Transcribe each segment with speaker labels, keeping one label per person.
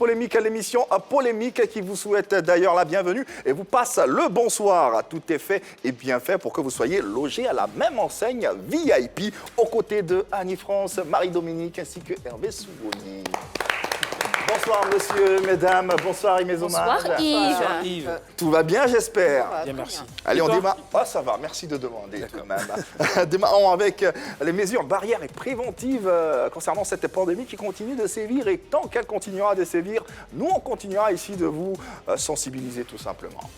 Speaker 1: Polémique, l'émission Polémique qui vous souhaite d'ailleurs la bienvenue et vous passe le bonsoir. Tout est fait et bien fait pour que vous soyez logés à la même enseigne VIP aux côtés de Annie-France, Marie-Dominique ainsi que Hervé Souvoni. Bonsoir monsieur, mesdames, bonsoir mes hommages.
Speaker 2: Bonsoir Yves. Bonsoir
Speaker 1: Yves. Tout va bien j'espère.
Speaker 3: Bien, merci.
Speaker 1: Allez, on démarre. Oh, ça va, merci de demander quand même. Démarrons avec les mesures barrières et préventives concernant cette pandémie qui continue de sévir. Et tant qu'elle continuera de sévir, nous, on continuera ici de vous sensibiliser tout simplement.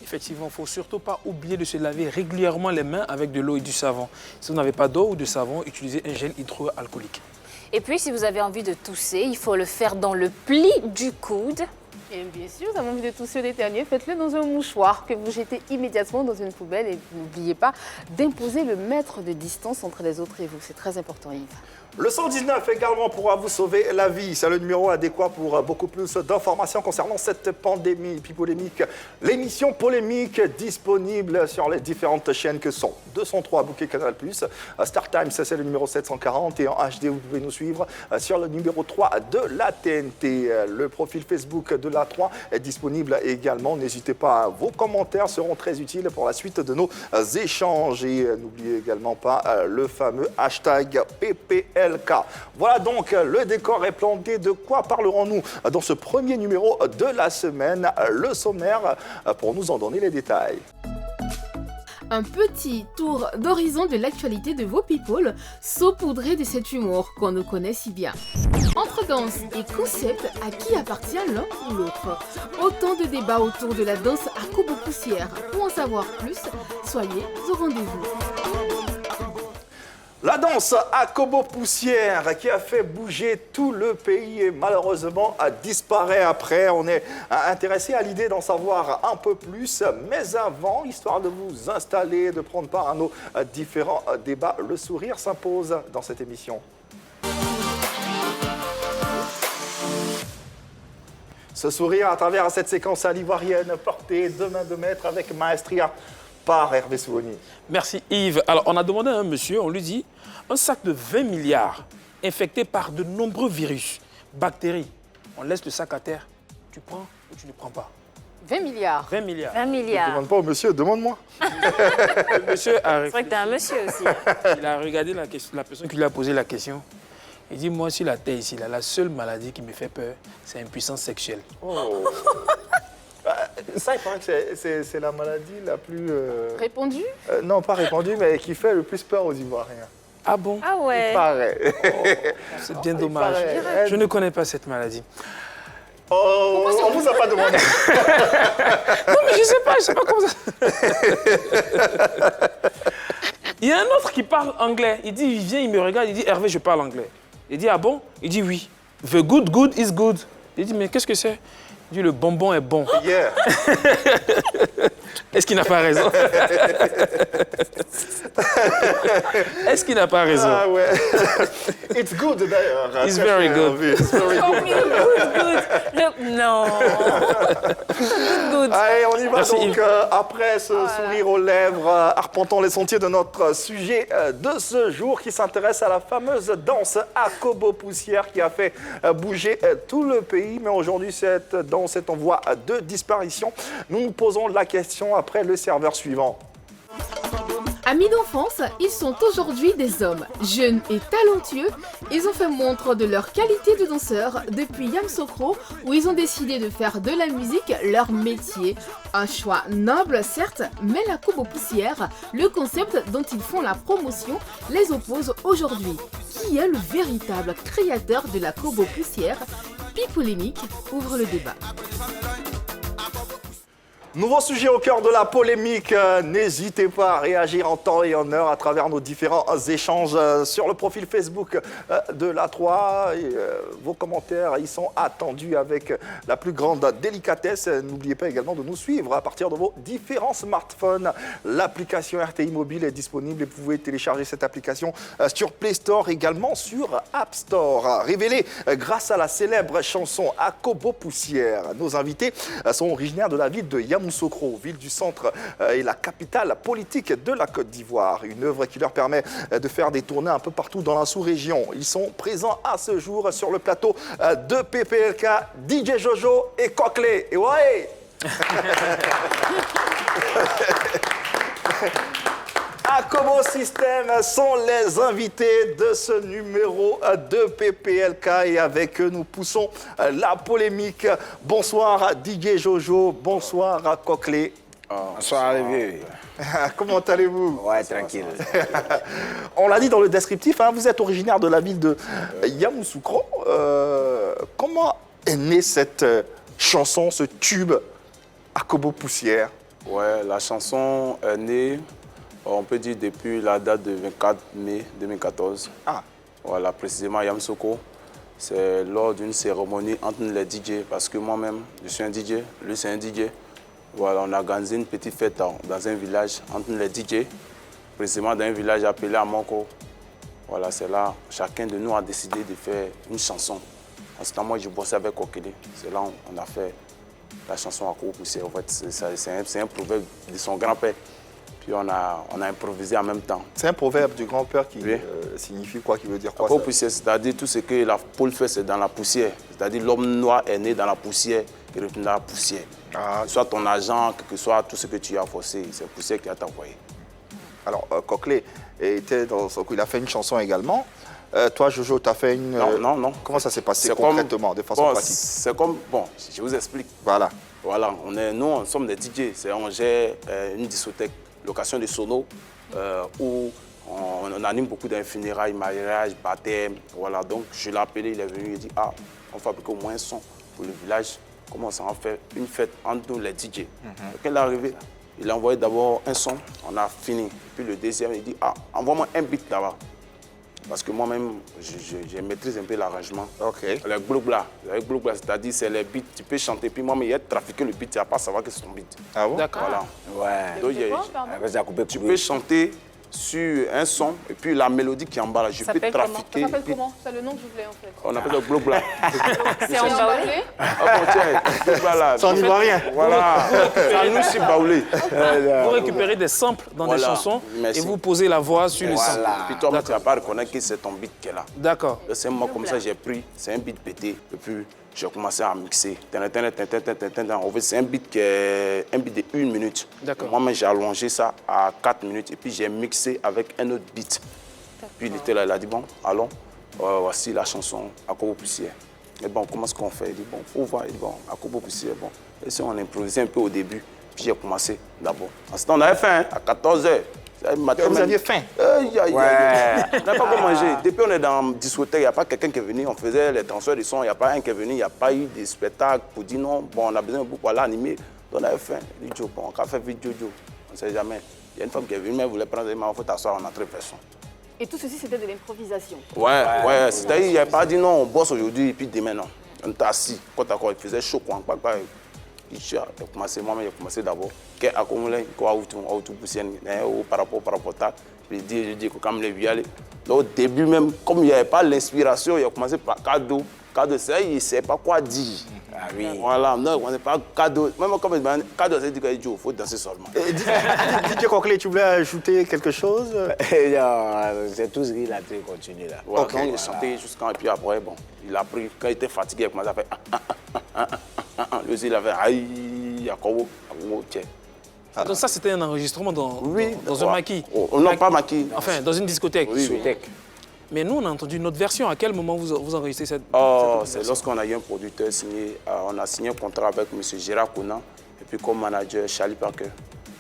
Speaker 3: Effectivement, il ne faut surtout pas oublier de se laver régulièrement les mains avec de l'eau et du savon. Si vous n'avez pas d'eau ou de savon, utilisez un gel hydroalcoolique.
Speaker 2: Et puis, si vous avez envie de tousser, il faut le faire dans le pli du coude.
Speaker 4: Et bien sûr, vous avez envie de tousser ou d'éternuer, faites-le dans un mouchoir que vous jetez immédiatement dans une poubelle. Et n'oubliez pas d'imposer le mètre de distance entre les autres et vous. C'est très important, Yves.
Speaker 1: Le 119 également pourra vous sauver la vie. C'est le numéro adéquat pour beaucoup plus d'informations concernant cette pandémie. Puis Polémique, l'émission Polémique disponible sur les différentes chaînes que sont 203 Bouquet Canal+, Star Times, c'est le numéro 740 et en HD vous pouvez nous suivre sur le numéro 3 de la TNT. Le profil Facebook de la 3 est disponible également. N'hésitez pas, vos commentaires seront très utiles pour la suite de nos échanges. Et n'oubliez également pas le fameux hashtag PPLK. Voilà donc, le décor est planté. De quoi parlerons-nous dans ce premier numéro de la semaine? Le sommaire pour nous en donner les détails.
Speaker 5: Un petit tour d'horizon de l'actualité de vos people, saupoudré de cet humour qu'on nous connaît si bien. Entre danse et concept, à qui appartient l'un ou l'autre? Autant de débats autour de la danse à Kobo Poussière. Pour en savoir plus, soyez au rendez-vous.
Speaker 1: La danse à Kobo Poussière qui a fait bouger tout le pays et malheureusement disparaît après. On est intéressé à l'idée d'en savoir un peu plus. Mais avant, histoire de vous installer, de prendre part à nos différents débats, le sourire s'impose dans cette émission. Ce sourire à travers cette séquence à l'ivoirienne portée de main de maître avec maestria par Hervé Souvoni.
Speaker 3: Merci Yves. Alors, on a demandé à un monsieur, on lui dit, un sac de 20 milliards infecté par de nombreux virus, bactéries. On laisse le sac à terre, tu prends ou tu ne prends pas?
Speaker 4: 20 milliards.
Speaker 3: 20 milliards.
Speaker 2: 20
Speaker 1: Ne
Speaker 2: milliards.
Speaker 1: demande pas au monsieur, demande-moi.
Speaker 3: Le monsieur a
Speaker 2: C'est vrai que t'es un monsieur aussi.
Speaker 3: Il a regardé la personne qui lui a posé la question. Il dit, moi, sur la terre ici, là, la seule maladie qui me fait peur, c'est l'impuissance sexuelle.
Speaker 1: Oh. Ça, il paraît que c'est la maladie la plus...
Speaker 4: Répondu?
Speaker 1: non, pas répandue, mais qui fait le plus peur aux Ivoiriens.
Speaker 3: Ah bon?
Speaker 2: Ah ouais.
Speaker 1: Il paraît.
Speaker 3: C'est bien
Speaker 1: Il
Speaker 3: dommage.
Speaker 1: paraît.
Speaker 3: Je ne connais pas cette maladie.
Speaker 1: Oh, on ne vous a pas demandé.
Speaker 3: Non, mais je sais pas comment ça... Il y a un autre qui parle anglais. Il dit, il vient, il me regarde, il dit, Hervé, je parle anglais. Il dit, ah bon? Il dit, oui. The good is good. Il dit, mais qu'est-ce que c'est? Il dit, le bonbon est bon.
Speaker 1: Yeah.
Speaker 3: Est-ce qu'il n'a pas raison? Est-ce qu'il n'a pas raison?
Speaker 1: Ah ouais. It's good d'ailleurs.
Speaker 3: It's very good.
Speaker 1: It's very
Speaker 2: Oh,
Speaker 1: good.
Speaker 2: good. Non. Good.
Speaker 1: Allez, on y va.
Speaker 3: Merci,
Speaker 1: donc
Speaker 3: Yves.
Speaker 1: après ce sourire aux lèvres, arpentons les sentiers de notre sujet de ce jour qui s'intéresse à la fameuse danse à Kobo Poussière qui a fait bouger tout le pays. Mais aujourd'hui, cette danse est en voie de disparition. Nous nous posons la question après le serveur suivant.
Speaker 5: Amis d'enfance, ils sont aujourd'hui des hommes jeunes et talentueux. Ils ont fait montre de leur qualité de danseurs depuis Yamoussoukro où ils ont décidé de faire de la musique leur métier. Un choix noble certes, mais la Kobo Poussière, le concept dont ils font la promotion, les oppose aujourd'hui. Qui est le véritable créateur de la Kobo Poussière? Puis Polémique ouvre le débat.
Speaker 1: Nouveau sujet au cœur de la polémique. N'hésitez pas à réagir en temps et en heure à travers nos différents échanges sur le profil Facebook de l'A3. Vos commentaires, ils sont attendus avec la plus grande délicatesse. N'oubliez pas également de nous suivre à partir de vos différents smartphones. L'application RTI Mobile est disponible et vous pouvez télécharger cette application sur Play Store, également sur App Store. Révélée grâce à la célèbre chanson à Kobo Poussière. Nos invités sont originaires de la ville de Yamoussoukro. Yamoussoukro, ville du centre et la capitale politique de la Côte d'Ivoire. Une œuvre qui leur permet de faire des tournées un peu partout dans la sous-région. Ils sont présents à ce jour sur le plateau de PPLK, DJ Jojo et Coquelet. Et ouais. Akobo System sont les invités de ce numéro de PPLK et avec eux nous poussons la polémique. Bonsoir à DJ Jojo, bonsoir à Coquelet.
Speaker 6: Bonsoir les vieux.
Speaker 1: Comment allez-vous?
Speaker 6: Ouais, tranquille.
Speaker 1: On l'a dit dans le descriptif, hein, vous êtes originaire de la ville de Yamoussoukro. Comment est née cette chanson, ce tube Akobo Poussière?
Speaker 6: Ouais, la chanson est née, on peut dire depuis la date de 24 mai 2014.
Speaker 1: Ah.
Speaker 6: Voilà, précisément à Yamoussoukro. C'est lors d'une cérémonie entre les DJ, parce que moi-même, je suis un DJ, lui c'est un DJ. Voilà, on a organisé une petite fête dans un village entre les DJ, précisément dans un village appelé Amoko. Voilà, c'est là, chacun de nous a décidé de faire une chanson. En ce temps, moi, je bossais avec Coquelet. C'est là on a fait la chanson Akobo Poussière. En fait, c'est un proverbe de son grand-père. Puis on a improvisé en même temps.
Speaker 1: C'est un proverbe du grand-père qui
Speaker 6: Oui.
Speaker 1: Signifie quoi, qui veut dire quoi?
Speaker 6: Akobo
Speaker 1: Ça
Speaker 6: Poussière, c'est-à-dire tout ce que la poule fait, c'est dans la poussière. C'est-à-dire l'homme noir est né dans la poussière et retourne dans la poussière.
Speaker 1: Ah.
Speaker 6: Soit ton argent, quel que soit tout ce que tu as forcé, c'est la poussière qui a t'envoyé.
Speaker 1: Alors, Coquelet était dans son coup, il a fait une chanson également. Toi, Jojo, tu as fait une...
Speaker 6: Non.
Speaker 1: Comment ça s'est passé
Speaker 6: C'est
Speaker 1: concrètement, de façon
Speaker 6: bon,
Speaker 1: pratique?
Speaker 6: C'est comme... Bon, je vous explique.
Speaker 1: Voilà.
Speaker 6: Voilà, nous, on sommes des DJ. On gère une discothèque, location de sono, où on anime beaucoup d'un funérailles, mariage, baptême. Voilà, donc je l'ai appelé, il est venu, il a dit, ah, on fabrique au moins un son pour le village. Comment ça en fait une fête entre nous, les DJ. Quand il est arrivé, il a envoyé d'abord un son, on a fini. Puis le deuxième, il dit, ah, envoie-moi un beat là-bas. Parce que moi-même, je maîtrise un peu l'arrangement.
Speaker 1: OK.
Speaker 6: Le blogla, c'est-à-dire c'est les beats, tu peux chanter, puis moi, mais il y a trafiqué le beat, tu vas pas savoir que c'est ton beat.
Speaker 1: Ah bon?
Speaker 3: D'accord.
Speaker 6: Voilà.
Speaker 4: C'est
Speaker 6: Donc,
Speaker 4: quoi, pardon?
Speaker 6: tu peux chanter sur un son, et puis la mélodie qui est en bas, là, je
Speaker 2: Ça
Speaker 6: peux
Speaker 2: s'appelle comment?
Speaker 6: trafiquer.
Speaker 4: Ça s'appelle comment? C'est le nom que je voulais en fait.
Speaker 6: On appelle le blogla.
Speaker 2: C'est en baoulé.
Speaker 6: Ah bon, tiens, blogla là.
Speaker 1: Ça en ivoirien.
Speaker 6: Voilà. Ça nous, c'est baoulé.
Speaker 3: Vous récupérez des samples dans des
Speaker 6: Voilà.
Speaker 3: chansons
Speaker 6: Merci.
Speaker 3: et vous posez la voix sur le sample.
Speaker 6: Voilà. Puis toi, tu vas pas reconnaître que c'est ton beat qui est là.
Speaker 3: D'accord.
Speaker 6: C'est moi comme ça, j'ai pris, c'est un beat pété, et puis j'ai commencé à mixer. En fait, c'est un beat qui est un beat de 1 minute.
Speaker 3: D'accord.
Speaker 6: Moi, j'ai allongé ça à 4 minutes, et puis j'ai mixé avec un autre beat. Puis il était là, il a dit, bon, allons, voici la chanson Akobo Poussière. Et bon, comment est-ce qu'on fait? Il dit, bon, faut voir. Il dit, bon, Akobo Poussière, bon. Et si on improvisait un peu au début, puis j'ai commencé d'abord. En ce temps, on avait faim, hein, à 14 h.
Speaker 1: Vous aviez faim?
Speaker 6: On n'a pas quoi manger. Depuis on est dans la discothèque, il n'y a pas quelqu'un qui est venu. On faisait les transferts de son, il n'y a pas un qui est venu. Il n'y a pas eu de spectacle pour dire non, bon, on a besoin de beaucoup animer. Donc on avait faim. Il dit, bon, on a fait vite Jojo. On ne sait jamais. Il y a une femme qui est venue, mais elle voulait prendre des mains, il faut t'asseoir, on a 3 personnes.
Speaker 4: Et tout ceci, c'était de l'improvisation.
Speaker 6: Ouais. C'est-à-dire, il n'y a pas dit non, on bosse aujourd'hui et puis demain, non. On était assis. Quand il faisait chaud, quoi. J'ai commencé, moi-même, j'ai commencé d'abord. Qu'est-ce par rapport à je dis que comme les viales. Donc au début même, comme il n'y avait pas l'inspiration, il a commencé par cadeau. Cadeau, c'est il ne sait pas quoi dire. Ah oui. Voilà, non, on n'est pas cadeau. Même comme il dit cadeau, c'est dit qu'il faut danser seulement.
Speaker 1: DJ Coquelet, tu voulais ajouter quelque chose?
Speaker 7: C'est tout ce qu'il a fait continuer là.
Speaker 6: Voilà,
Speaker 1: Ok.
Speaker 6: donc il chantait jusqu'à et puis après, bon, il a pris, quand il était fatigué, il a commencé à faire lui aussi, il a fait aïe, Akobo, tiens.
Speaker 3: Donc ça, c'était un enregistrement dans un maquis.
Speaker 6: Oh, non, pas maquis.
Speaker 3: Enfin, dans une discothèque.
Speaker 6: Oui.
Speaker 3: Mais nous, on a entendu une autre version. À quel moment vous enregistrez cette
Speaker 6: C'est lorsqu'on a eu un producteur signé, on a signé un contrat avec M. Gérard Conan et puis comme manager Charlie Parker.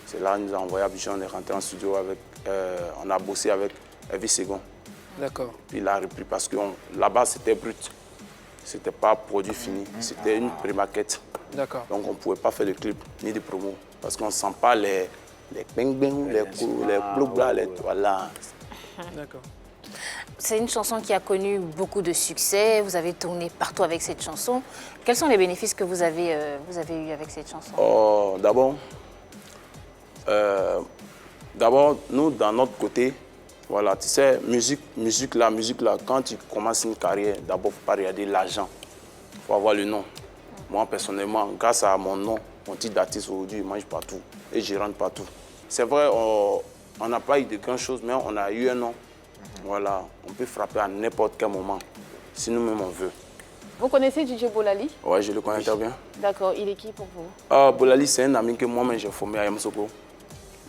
Speaker 6: C'est là qu'il nous a envoyé à Abidjan, on est rentré en studio avec, on a bossé avec Elvis Segon.
Speaker 3: D'accord.
Speaker 6: Puis il a repris parce que là-bas c'était brut, c'était pas produit fini, c'était une pré-maquette.
Speaker 3: D'accord.
Speaker 6: Donc on ne pouvait pas faire de clip ni de promo parce qu'on ne sent pas les bing-bing, les coups, les blou-blas, voilà.
Speaker 3: D'accord.
Speaker 2: C'est une chanson qui a connu beaucoup de succès. Vous avez tourné partout avec cette chanson. Quels sont les bénéfices que vous avez eus avec cette chanson?
Speaker 6: D'abord, nous, dans notre côté, voilà, tu sais, musique là, quand tu commences une carrière, d'abord, il ne faut pas regarder l'argent. Il faut avoir le nom. Moi, personnellement, grâce à mon nom, mon titre d'artiste aujourd'hui, je mange partout et je rentre partout. C'est vrai, on n'a pas eu de grandes choses, mais on a eu un nom. Voilà, on peut frapper à n'importe quel moment, si nous-mêmes on veut.
Speaker 4: Vous connaissez DJ Bolali?
Speaker 6: Oui, je le connais très bien.
Speaker 4: D'accord, il est qui pour vous?
Speaker 6: Bolali, c'est un ami que moi-même j'ai formé à Yamoussoukro.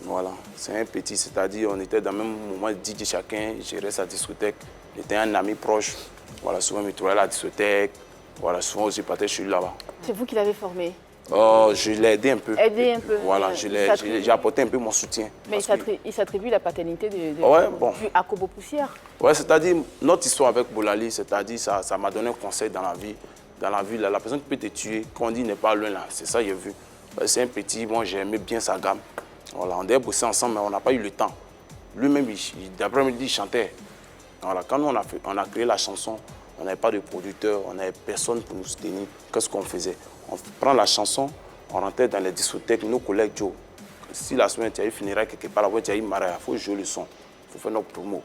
Speaker 6: Voilà, c'est un petit, c'est-à-dire on était dans le même moment DJ chacun, gérait sa discothèque. Il était un ami proche. Voilà, souvent il me trouvait à la discothèque. Voilà, souvent aussi partais chez lui là-bas.
Speaker 4: C'est vous qui l'avez formé?
Speaker 6: Je l'ai aidé un peu.
Speaker 4: Aidé un peu.
Speaker 6: Voilà, j'ai apporté un peu mon soutien.
Speaker 4: Mais il s'attribue la paternité de Akobo Poussière.
Speaker 6: Ouais, c'est-à-dire notre histoire avec Bolali, c'est-à-dire ça m'a donné un conseil dans la vie. Dans la vie, là, la personne qui peut te tuer, quand on dit n'est pas loin là, c'est ça que j'ai vu. C'est un petit, moi j'aimais bien sa gamme. Voilà, on devait bosser ensemble, mais on n'a pas eu le temps. Lui-même, d'après-midi, il chantait. Voilà, quand nous, on a créé la chanson, on n'avait pas de producteur, on n'avait personne pour nous soutenir. Qu'est-ce qu'on faisait? On prend la chanson, on rentrait dans les discothèques, nos collègues Joe. Si la semaine, tu as eu funérailles quelque part, tu as eu mariage, il faut jouer le son, il faut faire notre promo.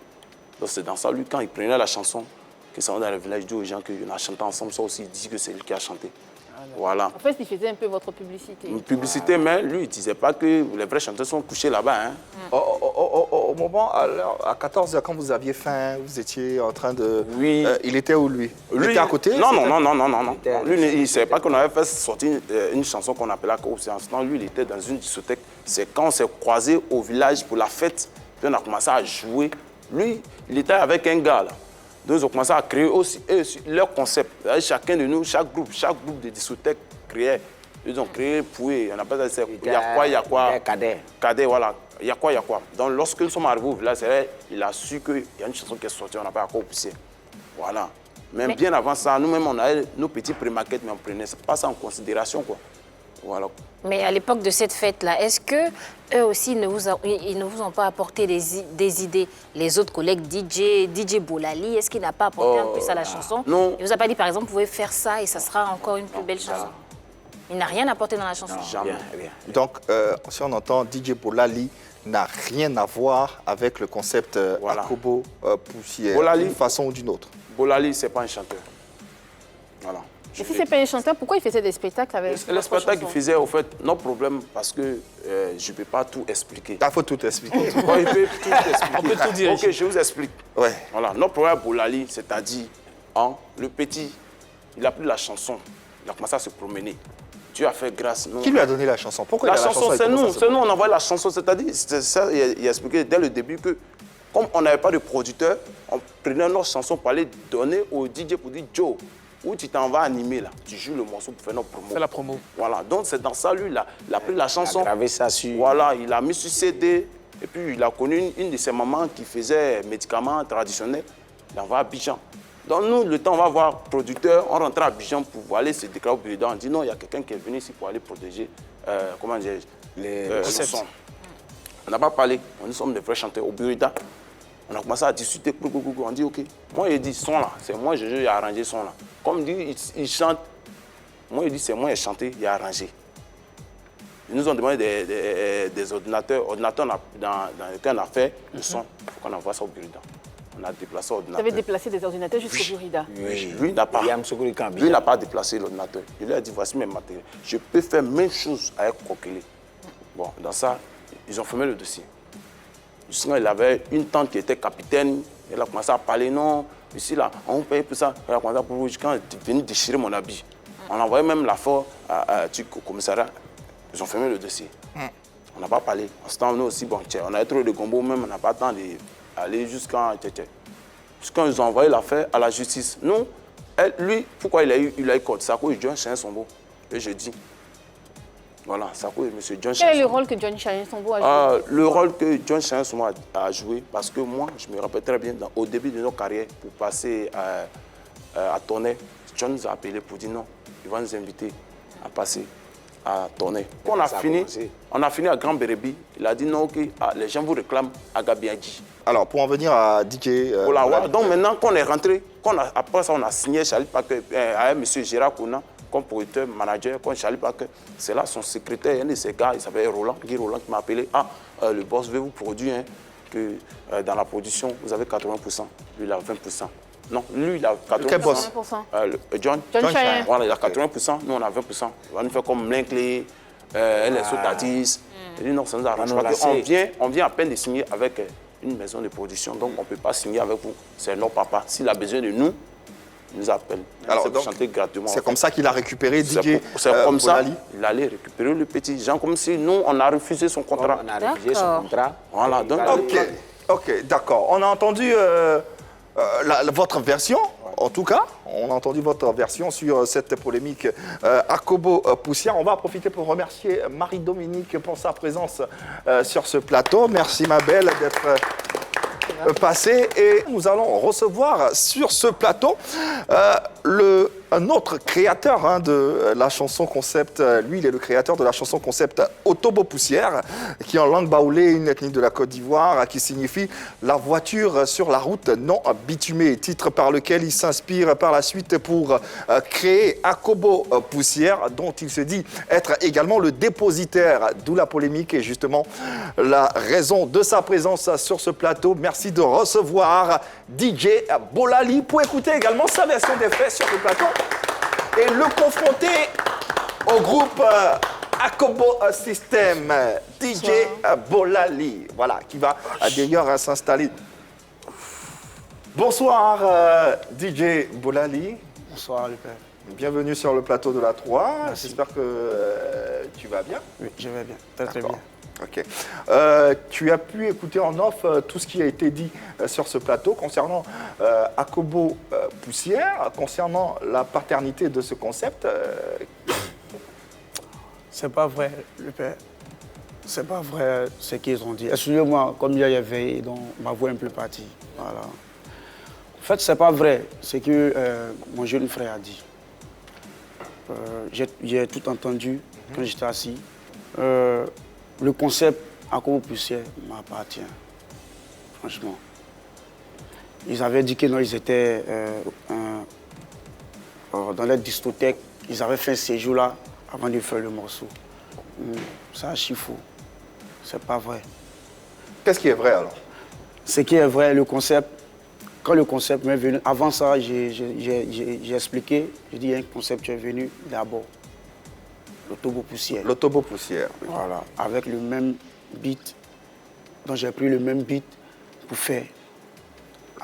Speaker 6: Donc c'est dans ça, lui, quand il prenait la chanson, que ça va dans le village, dit aux gens qu'on a chanté ensemble, ça aussi, il dit que c'est lui qui a chanté. Voilà.
Speaker 4: En fait, il faisait un peu votre publicité.
Speaker 6: Une publicité, mais lui, il ne disait pas que les vrais chanteurs sont couchés là-bas. Hein.
Speaker 1: Au moment, à 14h, quand vous aviez faim, vous étiez en train de...
Speaker 6: Oui.
Speaker 1: Il était où, lui? Il était à côté?
Speaker 6: Non. Lui, il ne savait pas qu'on avait fait sortir une chanson qu'on appelait la Séance. Non, lui, il était dans une discothèque. C'est quand on s'est croisés au village pour la fête, puis on a commencé à jouer. Lui, il était avec un gars, là. Donc, ils ont commencé à créer aussi leur concept. Chacun de nous, chaque groupe de discothèques créait. Ils ont créé Poué, on appelle ça, il y a quoi. Cadet, voilà. Il y a quoi. Donc, lorsque nous sommes arrivés au village, il a su qu'il y a une chanson qui est sortie, on n'a pas encore poussé. Voilà. Mais bien avant ça, nous-mêmes, on avait nos petits pré-maquettes, mais on prenait pas ça en considération, quoi. Voilà.
Speaker 2: Mais à l'époque de cette fête-là, est-ce qu'eux aussi ils ne vous ont pas apporté des idées? Les autres collègues DJ Bolali, est-ce qu'il n'a pas apporté un plus à la chanson?
Speaker 6: Non.
Speaker 2: Il ne vous a pas dit, par exemple, vous pouvez faire ça et ça sera encore une plus belle chanson? Il n'a rien apporté dans la chanson?
Speaker 6: Jamais.
Speaker 7: Rien.
Speaker 1: Donc, si on entend DJ Bolali n'a rien à voir avec le concept Akobo Poussière, d'une façon ou d'une autre.
Speaker 6: Bolali, ce n'est pas un chanteur. Voilà.
Speaker 4: Et si ce n'est pas un chanteur, pourquoi il faisait des spectacles avec
Speaker 6: les spectacles qu'il faisait, au fait, notre problème, parce que je ne peux pas tout expliquer.
Speaker 1: Il faut tout expliquer.
Speaker 6: Ouais, il peut tout expliquer.
Speaker 3: On peut tout dire.
Speaker 6: Ok, je vous explique.
Speaker 1: Ouais.
Speaker 6: Voilà, notre problème Bolali, c'est-à-dire, le petit, il a pris la chanson, il a commencé à se promener. Dieu a fait grâce.
Speaker 1: Qui lui a donné la chanson? Pourquoi
Speaker 6: la
Speaker 1: il a
Speaker 6: chanson, c'est nous. C'est nous, on envoie la chanson. C'est-à-dire, c'est ça, il a expliqué dès le début que, comme on n'avait pas de producteur, on prenait notre chanson pour aller donner au DJ pour dire Joe, où tu t'en vas animer là, tu joues le morceau pour faire notre promo.
Speaker 3: Fais la promo.
Speaker 6: Voilà, donc c'est dans ça, lui, il a pris la chanson.
Speaker 7: Il a gravé ça sur...
Speaker 6: Voilà, il a mis sur CD, et puis il a connu une de ses mamans qui faisait médicaments traditionnels. Il envoie à Abidjan. Donc nous, le temps, on va voir producteur, on rentre à Abidjan pour aller se déclarer au Burida. On dit non, il y a quelqu'un qui est venu ici pour aller protéger, comment dire, le son. On n'a pas parlé, nous sommes des vrais chanteurs au Burida. On a commencé à discuter, on dit ok. Moi, il dit son là, c'est moi, j'ai arrangé son là. Comme il dit, il chante. Moi, il dit c'est moi, j'ai chanté, il a arrangé. Ils nous ont demandé des ordinateurs. Ordinateurs dans lequel on a fait le son. Il faut qu'on envoie ça au Burida. On a déplacé l'ordinateur.
Speaker 4: Vous avez déplacé des ordinateurs jusqu'au Burida?
Speaker 6: Oui. Lui, il n'a pas déplacé l'ordinateur. Je lui ai dit voici mes matériels. Je peux faire même chose avec Kokele. Bon, dans ça, ils ont fermé le dossier. Justement, il avait une tante qui était capitaine. Elle a commencé à parler, non, ici, là, on paye pour ça. Elle a commencé à parler, quand elle est venue déchirer mon habit. On a envoyé même l'affaire au commissariat. Ils ont fermé le dossier. On n'a pas parlé. En ce temps, nous aussi, bon, on avait trop de gombo, même, on n'a pas le temps d'aller jusqu'à... Jusqu'à ils ont envoyé l'affaire à la justice. Nous, lui, pourquoi il a eu code? C'est à cause de John Chien Sombo. Et je dis, voilà, c'est à cause de M. John Chien.
Speaker 4: Quel est le rôle que John Chien Sombo a joué?
Speaker 6: Le rôle que John Chien Sombo a joué, parce que moi, je me rappelle très bien, au début de notre carrière, pour passer à Tonnerre, John nous a appelé pour dire non, il va nous inviter à passer à Tonnerre. Quand on a fini à Grand Bérébi, il a dit non, ok, les gens vous réclament à Gabiadji.
Speaker 1: Alors, pour en venir à DJ...
Speaker 6: voilà. Donc maintenant, quand on est rentré, après ça, on a signé Charlie Parker, à M. Gérard Kouna, comme producteur, manager, comme Charlie Parker. C'est là son secrétaire, un de ses gars, il s'appelle Guy Roland, qui m'a appelé. Le boss veut vous produire, que dans la production, vous avez 80%, lui, il a 20%. Non, lui, il a 80%.
Speaker 1: Quel boss?
Speaker 6: John
Speaker 4: Chien.
Speaker 6: Voilà, il a 80%, nous, on a 20%. Il va nous faire comme Mlinkley, elle est sautatrice. Je dis non, ça nous arrange pas. On vient à peine de signer avec une maison de production, donc on ne peut pas signer avec vous. C'est notre papa. S'il a besoin de nous, il nous appelle.
Speaker 1: Alors, donc,
Speaker 6: chanter gratuitement.
Speaker 1: C'est comme ça qu'il a récupéré DJ
Speaker 6: C'est comme ça,
Speaker 1: Bolali.
Speaker 6: il allait récupérer le petit Jean, comme si nous, on a refusé son contrat.
Speaker 7: On a refusé son contrat.
Speaker 6: Voilà, donc...
Speaker 1: Ok, d'accord. On a entendu votre version, en tout cas. On a entendu votre version sur cette polémique Akobo Poussière. On va en profiter pour remercier Marie-Dominique pour sa présence sur ce plateau. Merci ma belle d'être passée. Et nous allons recevoir sur ce plateau un autre créateur de la chanson concept. Lui, il est le créateur de la chanson concept Otobo Poussière, qui en langue baoulé, une ethnie de la Côte d'Ivoire, qui signifie la voiture sur la route non bitumée, titre par lequel il s'inspire par la suite pour créer Akobo Poussière, dont il se dit être également le dépositaire, d'où la polémique et justement la raison de sa présence sur ce plateau. Merci de recevoir DJ Bolali pour écouter également sa version des faits sur le plateau et le confronter au groupe Akobo System, DJ Bolali, voilà, qui va d'ailleurs s'installer. Bonsoir DJ Bolali.
Speaker 8: Bonsoir, le père.
Speaker 1: Bienvenue sur le plateau de la 3. J'espère que tu vas bien.
Speaker 8: Oui, je vais bien, très bien.
Speaker 1: Ok. Tu as pu écouter en off tout ce qui a été dit sur ce plateau concernant Akobo Poussière, concernant la paternité de ce concept.
Speaker 8: C'est pas vrai, le père. C'est pas vrai ce qu'ils ont dit. Excusez-moi, comme il y avait, donc ma voix est un peu partie. Voilà. En fait, c'est pas vrai ce que mon jeune frère a dit. J'ai tout entendu quand j'étais assis. Le concept Akobo Poussière m'appartient, franchement. Ils avaient dit que non, ils étaient dans la discothèque. Ils avaient fait un séjour là avant de faire le morceau. C'est archi faux. C'est pas vrai.
Speaker 1: Qu'est-ce qui est vrai alors?
Speaker 8: Ce qui est vrai, le concept, quand le concept m'est venu, avant ça, j'ai expliqué, j'ai dit il y a un concept qui est venu d'abord. L'Otobo Poussière.
Speaker 1: L'Otobo Poussière. Oui.
Speaker 8: Voilà, avec le même beat. Donc j'ai pris le même beat pour faire.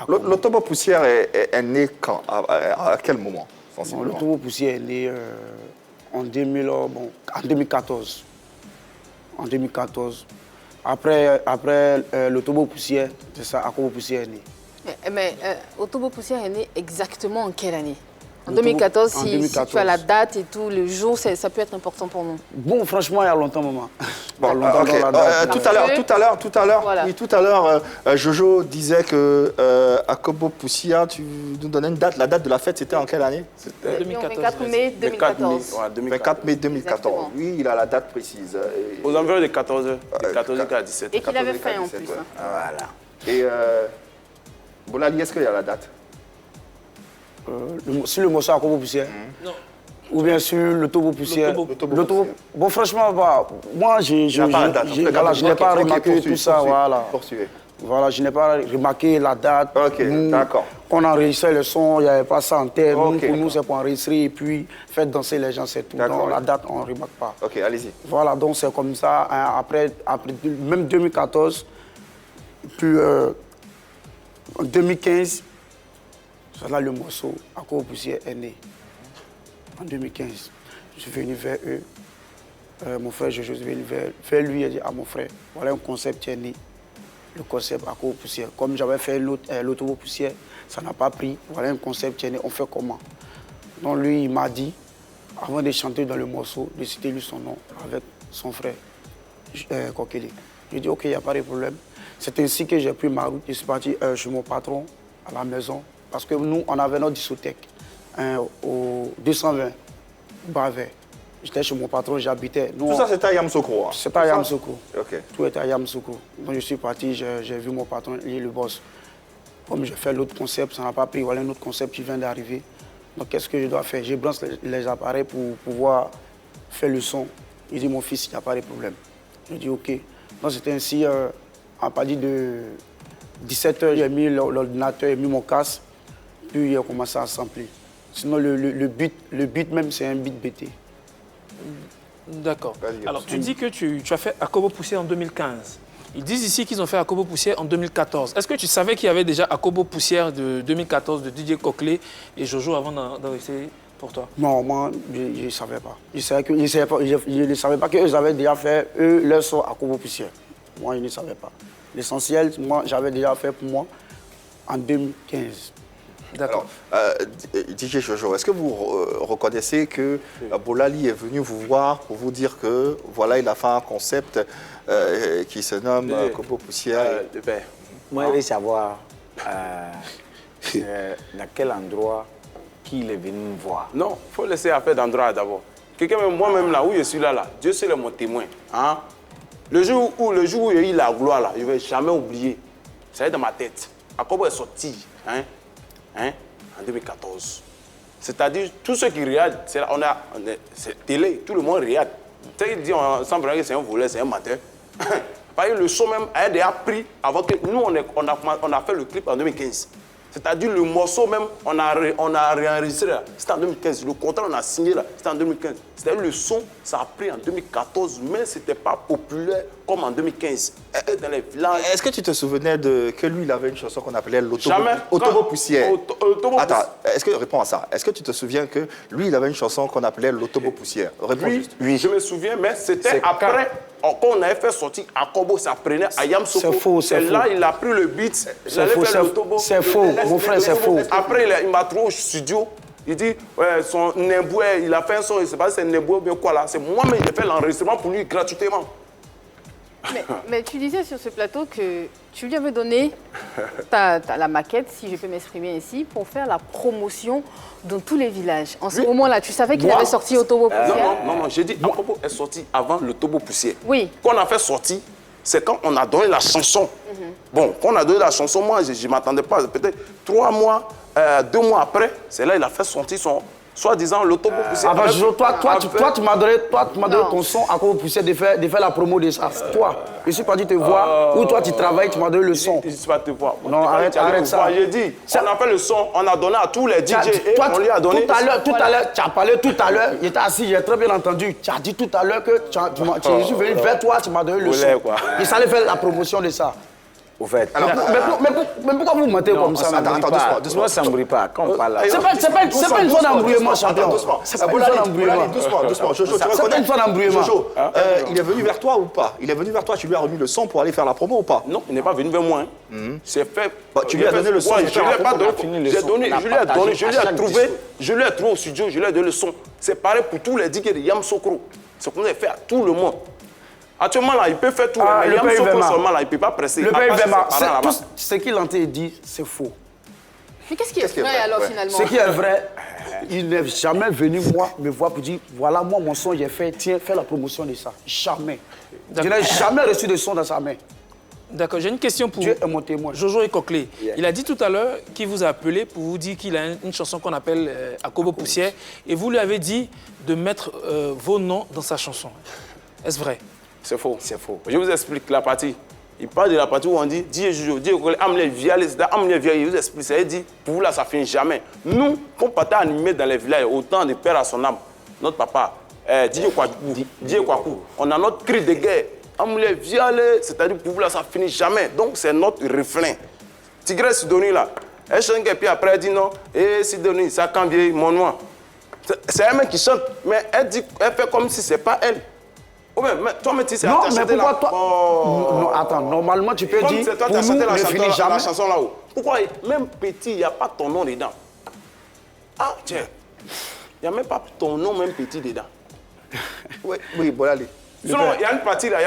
Speaker 1: L'Otobo Poussière est né quand? À quel moment?
Speaker 8: L'Otobo Poussière est né en 2014. En 2014. Après l'Otobo Poussière, c'est ça, Akobo Poussière est né.
Speaker 4: Mais Otobo Poussière est né exactement en quelle année? En 2014, si tu as la date et tout, le jour, ça peut être important pour nous.
Speaker 8: Bon, franchement, il y a longtemps, maman.
Speaker 1: Bon, okay. Tout à l'heure, voilà. Oui, tout à l'heure, Jojo disait que Akobo Poussière, tu nous donnais une date. La date de la fête, c'était en quelle année?
Speaker 4: C'était 24 mai 2014.
Speaker 1: 24 mai 2014. Oui, il a la date précise.
Speaker 6: Aux environs de 14h, de 14h à 17h.
Speaker 4: Et qu'il avait faim en plus.
Speaker 1: Ouais. Voilà. Et Bolali, est-ce qu'il y a la date?
Speaker 8: Sur le morceau Akobo Poussière.
Speaker 3: Non.
Speaker 8: Ou bien sur l'Otobo Poussière. Bon, franchement, moi, je n'ai pas remarqué tout ça. Voilà. Voilà, je n'ai pas remarqué la date.
Speaker 1: Ok, d'accord.
Speaker 8: Quand on enregistrait le son, il n'y avait pas ça en tête. Pour nous, c'est pour enregistrer et puis faire danser les gens, c'est tout. Donc, la date, on ne remarque pas.
Speaker 1: Ok, allez-y.
Speaker 8: Voilà, donc c'est comme ça. Après même 2014, puis en 2015, c'est là le morceau Akobo Poussière est né. En 2015, je suis venu vers eux. Mon frère, je suis venu vers lui et dit à mon frère, voilà un concept qui est né. Le concept Akobo Poussière. Comme j'avais fait l'Otobo Poussière, ça n'a pas pris. Voilà un concept qui est né, on fait comment? Donc lui, il m'a dit, avant de chanter dans le morceau, de citer lui son nom avec son frère, Kokele. Je dis, ok, il n'y a pas de problème. C'est ainsi que j'ai pris ma route. Je suis parti chez mon patron à la maison. Parce que nous, on avait notre discothèque au 220, Bavet. J'étais chez mon patron, j'habitais.
Speaker 1: Tout ça, c'était à Yamoussoukro?
Speaker 8: C'était à Yamoussoukro.
Speaker 1: Ok.
Speaker 8: Tout était à Yamoussoukro. Donc je suis parti, j'ai vu mon patron, il est le boss. Comme je fais l'autre concept, ça n'a pas pris. Voilà un autre concept qui vient d'arriver. Donc qu'est-ce que je dois faire? Je branche les appareils pour pouvoir faire le son. Il dit, mon fils, il n'y a pas de problème. Je dis, ok. Donc c'était ainsi, à partir de 17h, j'ai mis l'ordinateur, j'ai mis mon casque. Puis il a commencé à sampler. Sinon, le beat même, c'est un beat BT.
Speaker 3: D'accord.
Speaker 1: Vas-y,
Speaker 3: Alors, tu dis que tu as fait Akobo Poussière en 2015. Ils disent ici qu'ils ont fait Akobo Poussière en 2014. Est-ce que tu savais qu'il y avait déjà Akobo Poussière de 2014 de DJ Coclé et Jojo avant d'arriver pour toi?
Speaker 8: Non, moi, je ne savais pas. Je ne savais pas qu'eux avaient déjà fait, leur son à Kobo Poussière. Moi, je ne savais pas. L'essentiel, moi, j'avais déjà fait pour moi en 2015.
Speaker 3: D'accord.
Speaker 1: DJ Jojo, est-ce que vous reconnaissez que Bolali est venu vous voir pour vous dire que voilà, il a fait un concept qui se nomme Akobo Poussière
Speaker 7: Moi, je veux savoir dans quel endroit qu'il est venu me voir.
Speaker 6: Non, il faut laisser affaire d'endroit d'abord. Quelqu'un, moi-même là, où je suis là, Dieu seul est mon témoin. Hein? Le jour où il y a eu la gloire, là, je ne vais jamais oublier. Ça est dans ma tête. Akobo est sorti en 2014. C'est-à-dire, tous ceux qui regardent, c'est télé, tout le monde regarde. Tu sais, il dit, semble que c'est un voleur, c'est un menteur. Parce que le son même a déjà pris avant que nous, on a fait le clip en 2015. C'est-à-dire, le morceau même, on a réenregistré là. C'était en 2015. Le contrat, on a signé là. C'était en 2015. C'est-à-dire, le son, ça a pris en 2014, mais ce n'était pas populaire comme en 2015. C'était dans les villages.
Speaker 1: Est-ce que tu te souvenais que lui, il avait une chanson qu'on appelait
Speaker 6: Jamais.
Speaker 1: L'Autobo Poussière?
Speaker 6: Attends,
Speaker 1: est-ce que réponds à ça? Est-ce que tu te souviens que lui, il avait une chanson qu'on appelait L'Autobo Poussière? Réponds juste.
Speaker 6: Oui, je me souviens, mais c'était après, quand on avait fait sortir Akobo, ça prenait à Yamsoko.
Speaker 8: C'est faux, c'est
Speaker 6: Et là,
Speaker 8: faux.
Speaker 6: il a pris le beat, il allait
Speaker 8: faux,
Speaker 6: faire l'Autobo.
Speaker 8: c'est faux, mon frère, c'est faux.
Speaker 6: Après, il m'a trouvé au studio. Il dit, ouais, son Nemboué, il a fait un son, je ne sais pas si c'est Nemboué ou bien quoi là. C'est moi-même qui ai fait l'enregistrement pour lui gratuitement.
Speaker 4: Mais tu disais sur ce plateau que tu lui avais donné la maquette, si je peux m'exprimer ainsi, pour faire la promotion dans tous les villages. En ce moment-là, tu savais qu'il avait sorti Autobo Poussière?
Speaker 6: Non, j'ai dit, Akobo est sorti avant le Tobo Poussière.
Speaker 4: Oui.
Speaker 6: Quand on a fait sortir, c'est quand on a donné la chanson. Bon, quand on a donné la chanson, moi, je ne m'attendais pas. Peut-être 3 mois, 2 mois après, c'est là qu'il a fait sortir son, soi-disant, l'Autobo Poussière.
Speaker 8: Enfin, toi, tu m'as donné ton son à Kobo Poussière de faire la promo de ça. Toi, je suis pas dit te voir, ou toi tu travailles, tu m'as donné le son.
Speaker 6: Je ne suis pas te voir.
Speaker 8: Non, arrête ça.
Speaker 6: J'ai dit, on a fait le son, on a donné à tous les DJ et on lui a donné.
Speaker 8: Tout à l'heure, tu as parlé tout à l'heure, j'étais assis, j'ai très bien entendu. Tu as dit tout à l'heure que je suis venu vers toi, tu m'as donné le son. Il fallait faire la promotion de ça.
Speaker 7: Au fait.
Speaker 8: Alors, mais pourquoi vous mentez comme ça?
Speaker 1: Attends,
Speaker 7: doucement, ça ne brille pas. Quand on parle là.
Speaker 8: C'est pas une zone d'embrouillement, champion.
Speaker 1: Doucement.
Speaker 8: C'est pas une zone d'embrouillement.
Speaker 1: Doucement. Jojo, tu
Speaker 8: C'est pas
Speaker 1: reconnais
Speaker 8: une zone d'embrouillement.
Speaker 1: Jojo, il est venu vers toi ou pas? Il est venu vers toi, tu lui as remis le son pour aller faire la promo ou pas?
Speaker 6: Non, il n'est pas venu vers moi. C'est fait.
Speaker 1: Tu lui as donné le son.
Speaker 6: Je ne lui ai pas donné. Je lui ai trouvé au studio, je lui ai donné le son. C'est pareil pour tous les DJ de Yamsokro. C'est qu'on a fait à tout le monde. Actuellement, là, il peut faire tout. Mais Yamsokro seulement, là, il ne peut pas presser.
Speaker 8: Le père Vema, ce qu'il en dit, c'est faux.
Speaker 4: Mais qu'est-ce qui est vrai alors finalement?
Speaker 8: Ce qui est vrai, il n'est jamais venu me voir pour dire, voilà, moi, mon son, j'ai fait, tiens, fais la promotion de ça. Jamais. Je n'ai jamais reçu de son dans sa main.
Speaker 3: D'accord, j'ai une question pour
Speaker 8: Dieu est mon témoin.
Speaker 3: Jojo et Coclé. Il a dit tout à l'heure qu'il vous a appelé pour vous dire qu'il a une chanson qu'on appelle Akobo Poussière et vous lui avez dit de mettre vos noms dans sa chanson. Est-ce vrai?
Speaker 6: C'est faux. C'est faux. Je vous explique la partie. Il parle de la partie où on dit Dieu Jojo, Dieu Amle Viale, il vous explique, ça dit pour vous là, ça finit jamais. Nous, quand on animé dans les villages, autant de père à son âme, notre papa, Dieu Kwaku, on a notre cri de guerre. Amle Viale, c'est-à-dire pour vous là, ça finit jamais. Donc c'est notre refrain. Tigresse Sidoni là, elle chante et puis après elle dit non, et Sidoni, ça cambie mon nom. C'est elle-même qui chante, mais elle fait comme si c'est pas elle. Oh, mais toi, mais tu sais,
Speaker 8: non, mais pourquoi toi... Non, attends, normalement, tu peux
Speaker 6: comme
Speaker 8: dire,
Speaker 6: toi,
Speaker 8: pour nous, ne finit jamais.
Speaker 6: La chanson là-haut. Pourquoi, même petit, il n'y a pas ton nom dedans? Ah, tiens, il n'y a même pas ton nom, même petit, dedans.
Speaker 1: Oui, bon, allez.
Speaker 6: Sinon, il y a une partie là,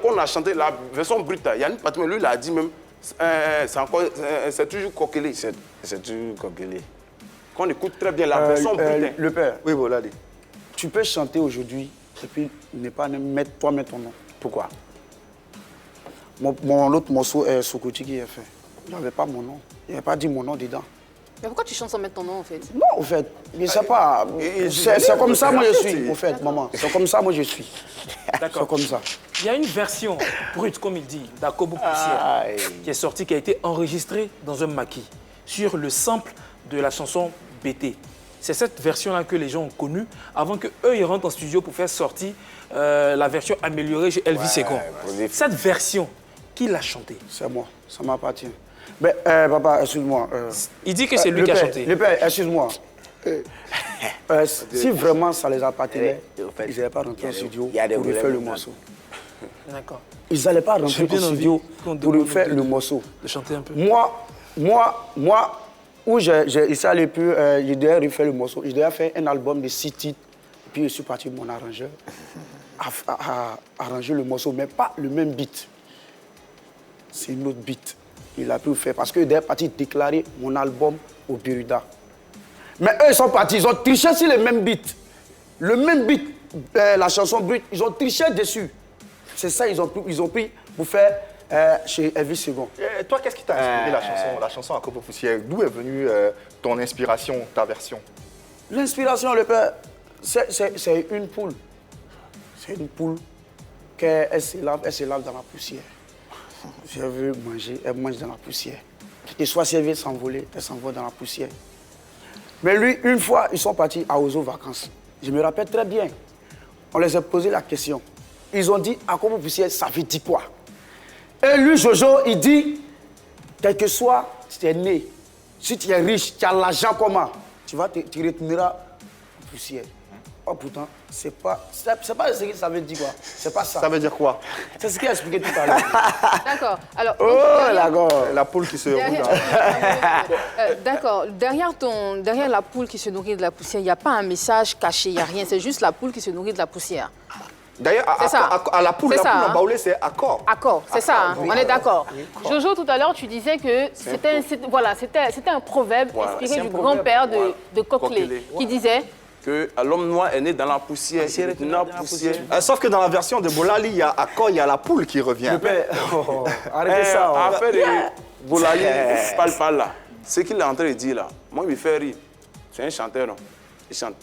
Speaker 6: quand on a chanté la version brute, il y a une partie, mais lui, il a dit même, c'est toujours coquelé.
Speaker 7: C'est toujours coquelé.
Speaker 6: Quand on écoute très bien la version brute.
Speaker 8: Le père,
Speaker 1: oui, bon, allez.
Speaker 8: Tu peux chanter aujourd'hui et puis ne pas mettre ton nom. Pourquoi? Mon autre morceau est Sokoti qui est fait. Il n'avait pas mon nom. Il n'avait pas dit mon nom dedans.
Speaker 4: Mais pourquoi tu chantes sans mettre ton nom en fait?
Speaker 8: Non, en fait, je ne sais pas. C'est comme ça moi je suis, en fait, maman. C'est comme ça moi je suis.
Speaker 3: D'accord.
Speaker 8: C'est comme ça.
Speaker 3: Il y a une version brute, comme il dit, d'Akobo Poussière qui est sortie, qui a été enregistrée dans un maquis sur le sample de la chanson BT. C'est cette version-là que les gens ont connue avant qu'eux, ils rentrent en studio pour faire sortir la version améliorée chez Elvis Second. Cette version, qui l'a chantée?
Speaker 8: C'est moi, ça m'appartient. Mais papa, excuse-moi.
Speaker 3: Il dit que c'est lui qui a chanté.
Speaker 8: Le père, excuse-moi. Si vraiment ça les appartenait, ils n'allaient pas rentrer au studio pour refaire le morceau.
Speaker 3: D'accord.
Speaker 8: Ils n'allaient pas rentrer au studio pour refaire le morceau.
Speaker 3: De chanter un peu.
Speaker 8: Moi, où il s'allait plus, je devais refaire le morceau. Je devais faire un album de 6 titres. Puis je suis parti mon arrangeur à arranger le morceau, mais pas le même beat. C'est une autre beat. Il a pu le faire parce qu'il est parti déclarer mon album au Biruda. Mais eux, ils sont partis, ils ont triché sur les mêmes beats. Le même beat, la chanson brute, ils ont triché dessus. C'est ça, ils ont pris pour faire chez Elvis Second.
Speaker 1: Toi, qu'est-ce qui t'a inspiré la chanson Akobo Poussière? D'où est venue ton inspiration, ta version?
Speaker 8: L'inspiration, le père, c'est une poule. C'est une poule qu'elle se lave dans la poussière. Si elle veut manger, elle mange dans la poussière. Et soit si elle veut s'envoler, elle s'envole dans la poussière. Mais lui, une fois, ils sont partis à Ozo vacances. Je me rappelle très bien. On les a posé la question. Ils ont dit, Akobo Poussière, ça veut dire quoi? Et lui, Jojo, il dit, quel que soit, tu es né, si tu es riche, tu as l'argent comment? Tu retourneras la poussière. Oh, pourtant, c'est pas ce que ça veut dire quoi. C'est pas ça.
Speaker 1: Ça veut dire quoi?
Speaker 8: C'est ce qu'il a expliqué tout à l'heure.
Speaker 4: D'accord. Alors,
Speaker 1: La poule qui se roule.
Speaker 4: D'accord. Derrière la poule qui se nourrit de la poussière, il n'y a pas un message caché, il n'y a rien. C'est juste la poule qui se nourrit de la poussière.
Speaker 1: D'ailleurs, à la poule en baoulé, c'est accord.
Speaker 4: Accord, c'est ça, hein, on est d'accord. Jojo, tout à l'heure, tu disais que c'était un proverbe inspiré du grand-père de Coquelet, qui disait
Speaker 6: que l'homme noir est né dans la poussière.
Speaker 1: Sauf que dans la version de Bolali, il y a accord, il y a la poule qui revient.
Speaker 6: Arrêtez ça. Affaire de Bolali, parle pas là. Ce qu'il est en train de dire là, moi, il me fait rire. C'est un chanteur, non? Il chante.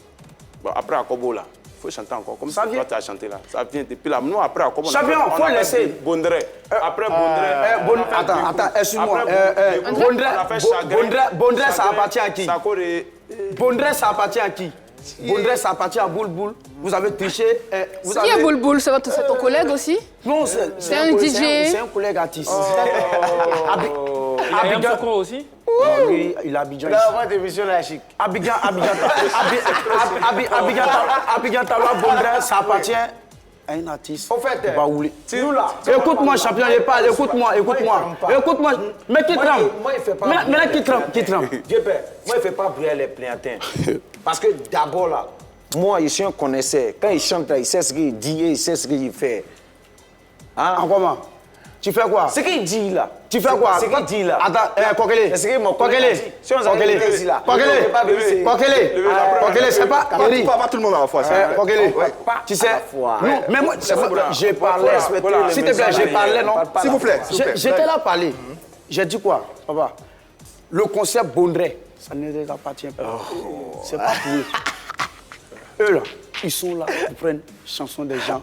Speaker 6: Bon, après Akobo là, il faut chanter encore. Comme ça, toi, tu as chanté là. Ça vient depuis là. Nous, après Akobo,
Speaker 8: champion, il faut laisser.
Speaker 6: Bondré. Après Bondré.
Speaker 8: Attends, excuse-moi. Bondré, ça appartient à qui? Bondré, ça appartient à qui? Bondré, ça appartient à Boulboul. Vous avez triché.
Speaker 4: Qui est Boulboul? C'est ton collègue aussi?
Speaker 8: Non,
Speaker 4: c'est un DJ.
Speaker 8: C'est un collègue artiste.
Speaker 3: Abidjan Sokro aussi?
Speaker 8: Non, lui, il a Abidjan.
Speaker 7: Là, on va émission la chic.
Speaker 8: Abidjan Taloa Bondré, ça appartient à un artiste.
Speaker 7: Au fait,
Speaker 8: Baoulé.
Speaker 7: nous là.
Speaker 8: Écoute-moi, champion, je parle. Écoute-moi. Mais qui tremble?
Speaker 7: Moi, il fait pas.
Speaker 8: Mais qui tremble?
Speaker 7: Moi, il fait pas briller les plaignantins. Parce que d'abord là, moi, je suis un connaisseur. Quand il chante là, il sait ce qu'il dit et il sait ce qu'il fait.
Speaker 8: Hein? Comment? Tu fais quoi?
Speaker 7: Ce qu'il dit là.
Speaker 8: Tu fais quoi?
Speaker 7: Ce qu'il dit là.
Speaker 8: Attends, Kokele.
Speaker 7: C'est ce qu'il m'a Kokele,
Speaker 8: c'est pas.
Speaker 1: Pas tout le monde à la fois.
Speaker 8: Kokele, tu sais. Non, mais moi, j'ai parlé. S'il te plaît, j'ai parlé, non?
Speaker 1: S'il vous plaît.
Speaker 8: J'étais là à parler. J'ai dit quoi, papa? Le concept Bondré, ça ne les appartient pas. C'est pas pour eux. Eux là, ils sont là, ils prennent chansons des gens.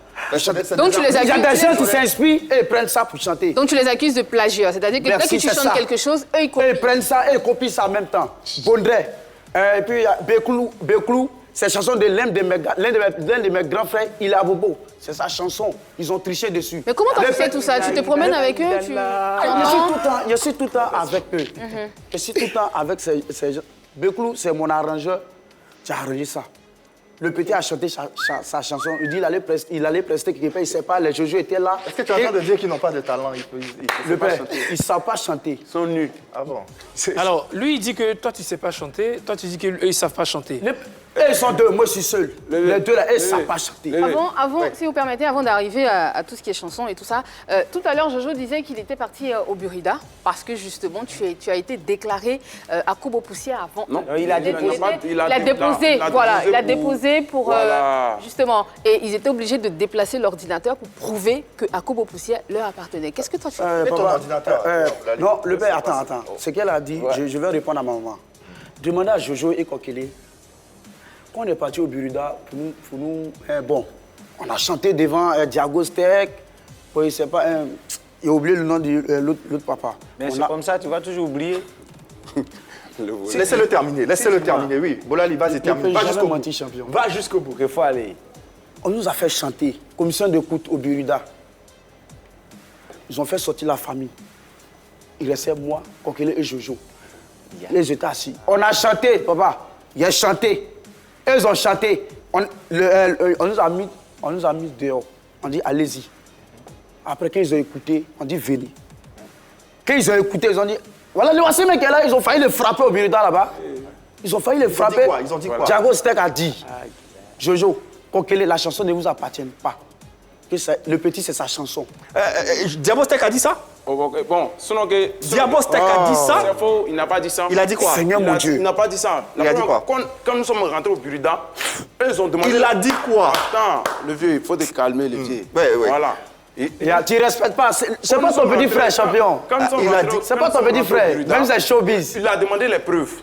Speaker 4: Donc tu les accuses.
Speaker 8: Il y a des gens qui s'inspirent et ils prennent ça pour chanter.
Speaker 4: Donc tu les accuses de plagiat, c'est-à-dire que dès que tu chantes quelque chose, eux ils copient.
Speaker 8: Ils prennent ça et ils copient ça en même temps. Bondré. Et puis il y a Beklou, c'est la chanson de l'un de mes grands frères, il est Abobo. C'est sa chanson. Ils ont triché dessus.
Speaker 4: Mais comment tu fais tout ça? Tu te promènes avec eux?
Speaker 8: Je suis tout le temps avec eux. Je suis tout le temps avec ces gens. Beklou, c'est mon arrangeur. Tu as arrangé ça. Le petit a chanté sa chanson. Il dit il allait prester quelque part. Il ne sait pas. Les Jojo étaient là.
Speaker 1: Est-ce que tu es en train de dire qu'ils n'ont pas de talent?
Speaker 8: Le père, ils ne savent pas chanter.
Speaker 6: Ils sont nuls.
Speaker 1: Ah bon?
Speaker 3: Alors, lui, il dit que toi, tu ne sais pas chanter. Toi, tu dis qu'eux, ils ne savent pas chanter.
Speaker 8: Ils sont deux. Moi, je suis seul. Les deux là, ils ne savent pas chanter.
Speaker 4: Avant, si vous permettez, avant d'arriver à tout ce qui est chanson et tout ça, tout à l'heure, Jojo disait qu'il était parti au Burida parce que justement, tu as été déclaré Akobo Poussière avant.
Speaker 6: Non,
Speaker 4: il a déposé pour justement, et ils étaient obligés de déplacer l'ordinateur pour prouver que Akobo Poussière leur appartenait. Qu'est-ce que toi tu fais?
Speaker 1: Ton ordinateur.
Speaker 8: Non, le père, attends. Ce qu'elle a dit, je vais répondre à ma maman. Demandez à Jojo et Kokele. Quand on est parti au Burida, pour nous bon, on a chanté devant Diagostek. Oui, c'est pas il a oublié le nom de l'autre papa.
Speaker 7: Mais c'est comme ça, tu vas toujours oublier.
Speaker 1: Laissez-le terminer, laissez-le terminer, oui. Bolali, vas-y, termine. Va jusqu'au bout.
Speaker 8: Champion.
Speaker 1: Va jusqu'au bout.
Speaker 7: Il faut aller.
Speaker 8: On nous a fait chanter, commission d'écoute au Burida. Ils ont fait sortir la famille. Il restait moi, Kokele et Jojo. Ils étaient assis. On a chanté, papa. Il a chanté. Ils ont chanté. On nous a mis dehors. On dit, allez-y. Après, quand ils ont écouté, on dit, venez. Quand ils ont écouté, ils ont dit, voilà, le voici mec est là, ils ont failli le frapper au Burida là-bas. Ils ont failli le frapper.
Speaker 1: Ils ont dit quoi?
Speaker 8: Diago Steck a dit, Jojo, Kokele, la chanson ne vous appartient pas. Que le petit, c'est sa chanson.
Speaker 1: Diabostek a dit ça?
Speaker 6: Bon, sinon que...
Speaker 1: Diabostek a dit ça?
Speaker 6: C'est faux, il n'a pas dit ça.
Speaker 1: Il a dit quoi?
Speaker 8: Seigneur mon Dieu.
Speaker 6: Il n'a pas dit ça.
Speaker 1: Il a dit quoi?
Speaker 6: Quand nous sommes rentrés au Burida, eux ont demandé...
Speaker 1: Il a dit quoi?
Speaker 6: Attends, le vieux, il faut te calmer, le vieux.
Speaker 1: Ouais.
Speaker 6: Voilà.
Speaker 8: Tu ne respectes pas. C'est pas ton petit frère, champion. C'est pas ton petit frère. Même c'est showbiz.
Speaker 6: Il a demandé les preuves.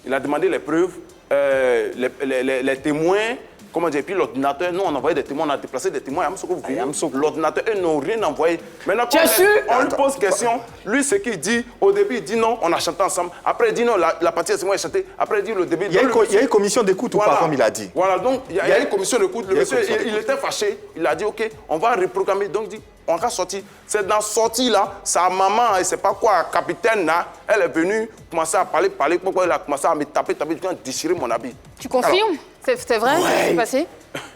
Speaker 6: Il a demandé les preuves, les témoins, comment dire, puis l'ordinateur. Nous, on a envoyé des témoins, on a déplacé des témoins à Yamsoukro. L'ordinateur, eux n'ont rien envoyé. Maintenant, quand on lui pose question, lui, ce qu'il dit, au début, il dit non, on a chanté ensemble. Après, il dit non, la partie c'est moi qui ai chanté. Après, il dit le début.
Speaker 1: Il y a une commission d'écoute ou pas, comme il a dit?
Speaker 6: Voilà, donc il y a une commission d'écoute. Le monsieur, il était fâché. Il a dit, OK, on va reprogrammer. Donc, il dit, on va sortir. C'est dans sortie là, sa maman, et c'est pas quoi, capitaine là, elle est venue commencer à parler, pourquoi elle a commencé à me taper, déchirer mon habit.
Speaker 4: Tu confirmes? C'est vrai ce qui s'est passé?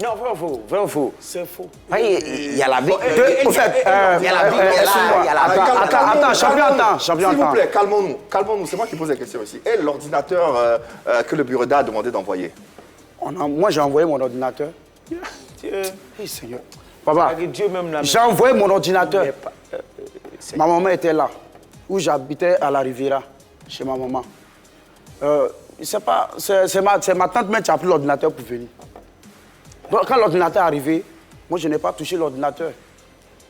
Speaker 7: Non, vrai ou faux?
Speaker 8: C'est faux.
Speaker 7: Il y a la vie.
Speaker 8: En fait,
Speaker 7: il y a la vie, il y a la
Speaker 8: Attends, champion,
Speaker 1: S'il vous plaît, calmons-nous. C'est moi qui pose la question ici. Et l'ordinateur que le Burida a demandé d'envoyer?
Speaker 8: Moi, j'ai envoyé mon ordinateur. Oui, Seigneur. Papa,
Speaker 7: Dieu même l'a mis.
Speaker 8: j'ai envoyé mon ordinateur. Ma maman était là, où j'habitais à la Riviera, chez ma maman. C'est ma tante même qui a pris l'ordinateur pour venir. Donc, quand l'ordinateur est arrivé, moi, je n'ai pas touché l'ordinateur.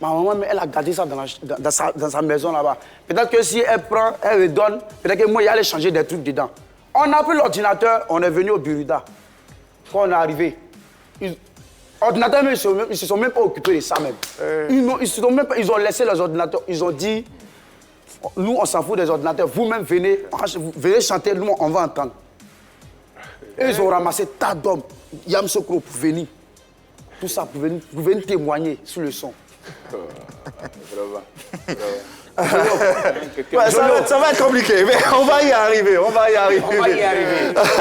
Speaker 8: Ma maman, elle a gardé ça dans sa maison là-bas. Peut-être que si elle prend, elle me donne, peut-être que moi, il allait changer des trucs dedans. On a pris l'ordinateur, on est venu au Burida. Quand on est arrivé, ordinateurs, ils ne se sont même pas occupés de ça même. Ils ont laissé les ordinateurs. Ils ont dit, nous, on s'en fout des ordinateurs. Vous-même, venez chanter, nous, on va entendre. Et ils ont ramassé tas d'hommes, Yamsoukro, pour venir. Tout ça, pour venir témoigner sur le son.
Speaker 1: Ouais, ça va être compliqué, mais on va y arriver.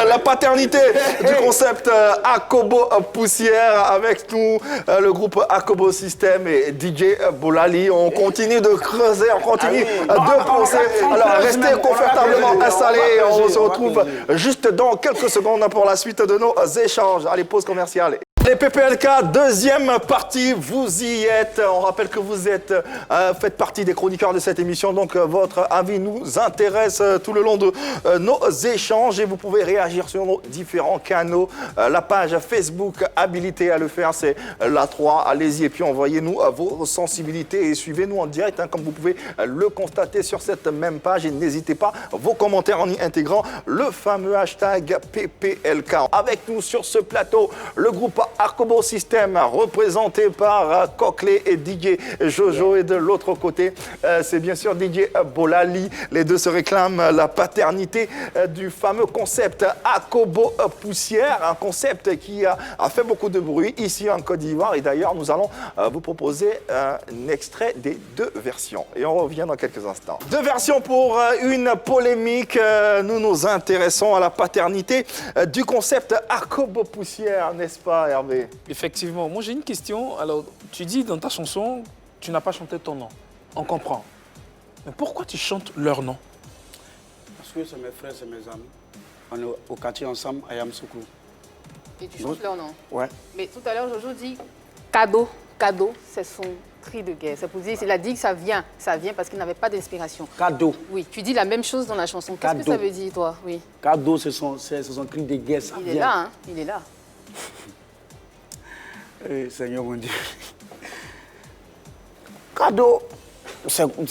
Speaker 1: La paternité du concept Akobo Poussière avec nous, le groupe Akobo System et DJ Bolali. On continue de creuser, on continue de penser. Alors, restez confortablement installés. On se retrouve juste dans quelques secondes pour la suite de nos échanges. Allez, pause commerciale. Les PPLK, deuxième partie, vous y êtes. On rappelle que vous faites partie des chroniqueurs de cette émission, donc votre avis nous intéresse tout le long de nos échanges et vous pouvez réagir sur nos différents canaux. La page Facebook habilitée à le faire, c'est la 3. Allez-y et puis envoyez-nous vos sensibilités et suivez-nous en direct, comme vous pouvez le constater sur cette même page. Et n'hésitez pas, vos commentaires en y intégrant le fameux hashtag PPLK. Avec nous sur ce plateau, le groupe Akobo System, représenté par Kokle et DJ Jojo. Et de l'autre côté, c'est bien sûr DJ Bolali. Les deux se réclament la paternité du fameux concept Akobo Poussière, un concept qui a fait beaucoup de bruit ici en Côte d'Ivoire. Et d'ailleurs, nous allons vous proposer un extrait des deux versions. Et on revient dans quelques instants. Deux versions pour une polémique. Nous nous intéressons à la paternité du concept Akobo Poussière, n'est-ce pas, Hervé?
Speaker 3: Effectivement. Moi, j'ai une question. Alors, tu dis dans ta chanson, tu n'as pas chanté ton nom. On comprend. Mais pourquoi tu chantes leur nom?
Speaker 8: Parce que c'est mes frères, c'est mes amis. On est au quartier ensemble à Yamsoukro.
Speaker 4: Et tu chantes leur nom?
Speaker 8: Ouais.
Speaker 4: Mais tout à l'heure, Jojo dit cadeau. Cadeau, c'est son cri de guerre. C'est pour dire, il a dit que ça vient parce qu'il n'avait pas d'inspiration.
Speaker 8: Cadeau.
Speaker 4: Oui, tu dis la même chose dans la chanson. Qu'est-ce que ça veut dire, toi? Oui.
Speaker 8: Cadeau, c'est son cri de guerre. Ça
Speaker 4: Il
Speaker 8: vient.
Speaker 4: est là, hein? Il est là.
Speaker 8: Seigneur mon Dieu. Cadeau.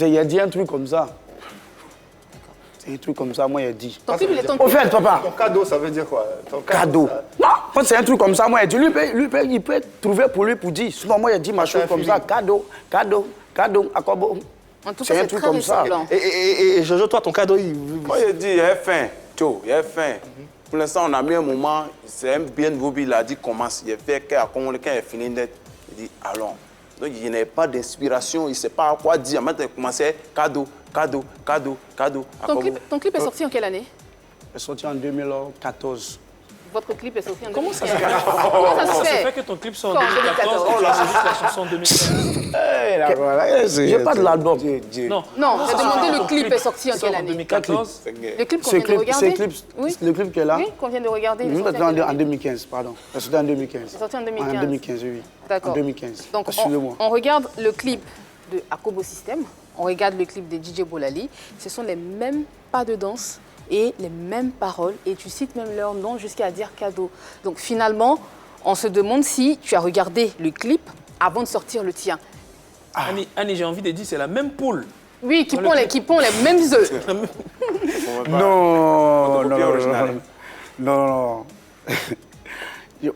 Speaker 8: Il a dit un truc comme ça. C'est un truc comme ça, moi, il a dit.
Speaker 4: Ton clip, il est ton
Speaker 8: Au fait, papa.
Speaker 1: Ton cadeau, ça veut dire quoi?
Speaker 8: Cadeau. Non, quand c'est un truc comme ça, moi, il dit, il peut trouver pour lui pour dire. Sinon, moi, il dit ma chose comme ça. Cadeau, Akobo.
Speaker 4: En tout cas,
Speaker 8: C'est un
Speaker 4: c'est
Speaker 8: truc
Speaker 4: très
Speaker 8: comme ça.
Speaker 4: ressemblant.
Speaker 1: Et Jojo, toi, ton cadeau,
Speaker 6: Moi, il dit, il est fin. Tcho, il est fin. Pour l'instant, on a mis un moment, c'est un bien nouveau, il a dit commence. Il a fait quand il a fini net, il dit allons. Donc il n'y a pas d'inspiration, il ne sait pas à quoi dire. Maintenant, il commençait cadeau.
Speaker 4: Ton clip est sorti en quelle année?
Speaker 8: Il est sorti en 2014.
Speaker 4: Votre clip est sorti en 2014.
Speaker 3: Comment ça se fait
Speaker 4: Comment ça se
Speaker 3: Ça se
Speaker 4: fait
Speaker 3: fait que ton clip sort en
Speaker 4: Quand
Speaker 3: 2014 et tu as juste la chanson en 2015.
Speaker 8: J'ai pas de l'album.
Speaker 3: Non,
Speaker 4: Non, j'ai demandé le
Speaker 3: ton
Speaker 4: clip est sorti en
Speaker 3: sort
Speaker 4: quelle
Speaker 3: en
Speaker 4: année?
Speaker 3: 2014.
Speaker 4: Le clip qu'on vient de regarder? Oui.
Speaker 8: Le clip qui est là.
Speaker 4: Oui, qu'on vient de regarder. il est
Speaker 8: Nous
Speaker 4: sorti
Speaker 8: sommes
Speaker 4: en quelle
Speaker 8: en
Speaker 4: année?
Speaker 8: 2015, pardon. C'était en 2015.
Speaker 4: C'est sorti en 2015.
Speaker 8: En 2015, oui.
Speaker 4: D'accord.
Speaker 8: En 2015.
Speaker 4: Donc,
Speaker 8: Excusez-moi.
Speaker 4: on regarde le clip de Akobo System, on regarde le clip de DJ Bolali. Ce sont les mêmes pas de danse et les mêmes paroles. Et tu cites même leur nom jusqu'à dire cadeau. Donc, finalement, on se demande si tu as regardé le clip avant de sortir le tien.
Speaker 3: Annie, j'ai envie de dire, c'est la même poule.
Speaker 4: Oui, qui pond les mêmes œufs.
Speaker 8: Non,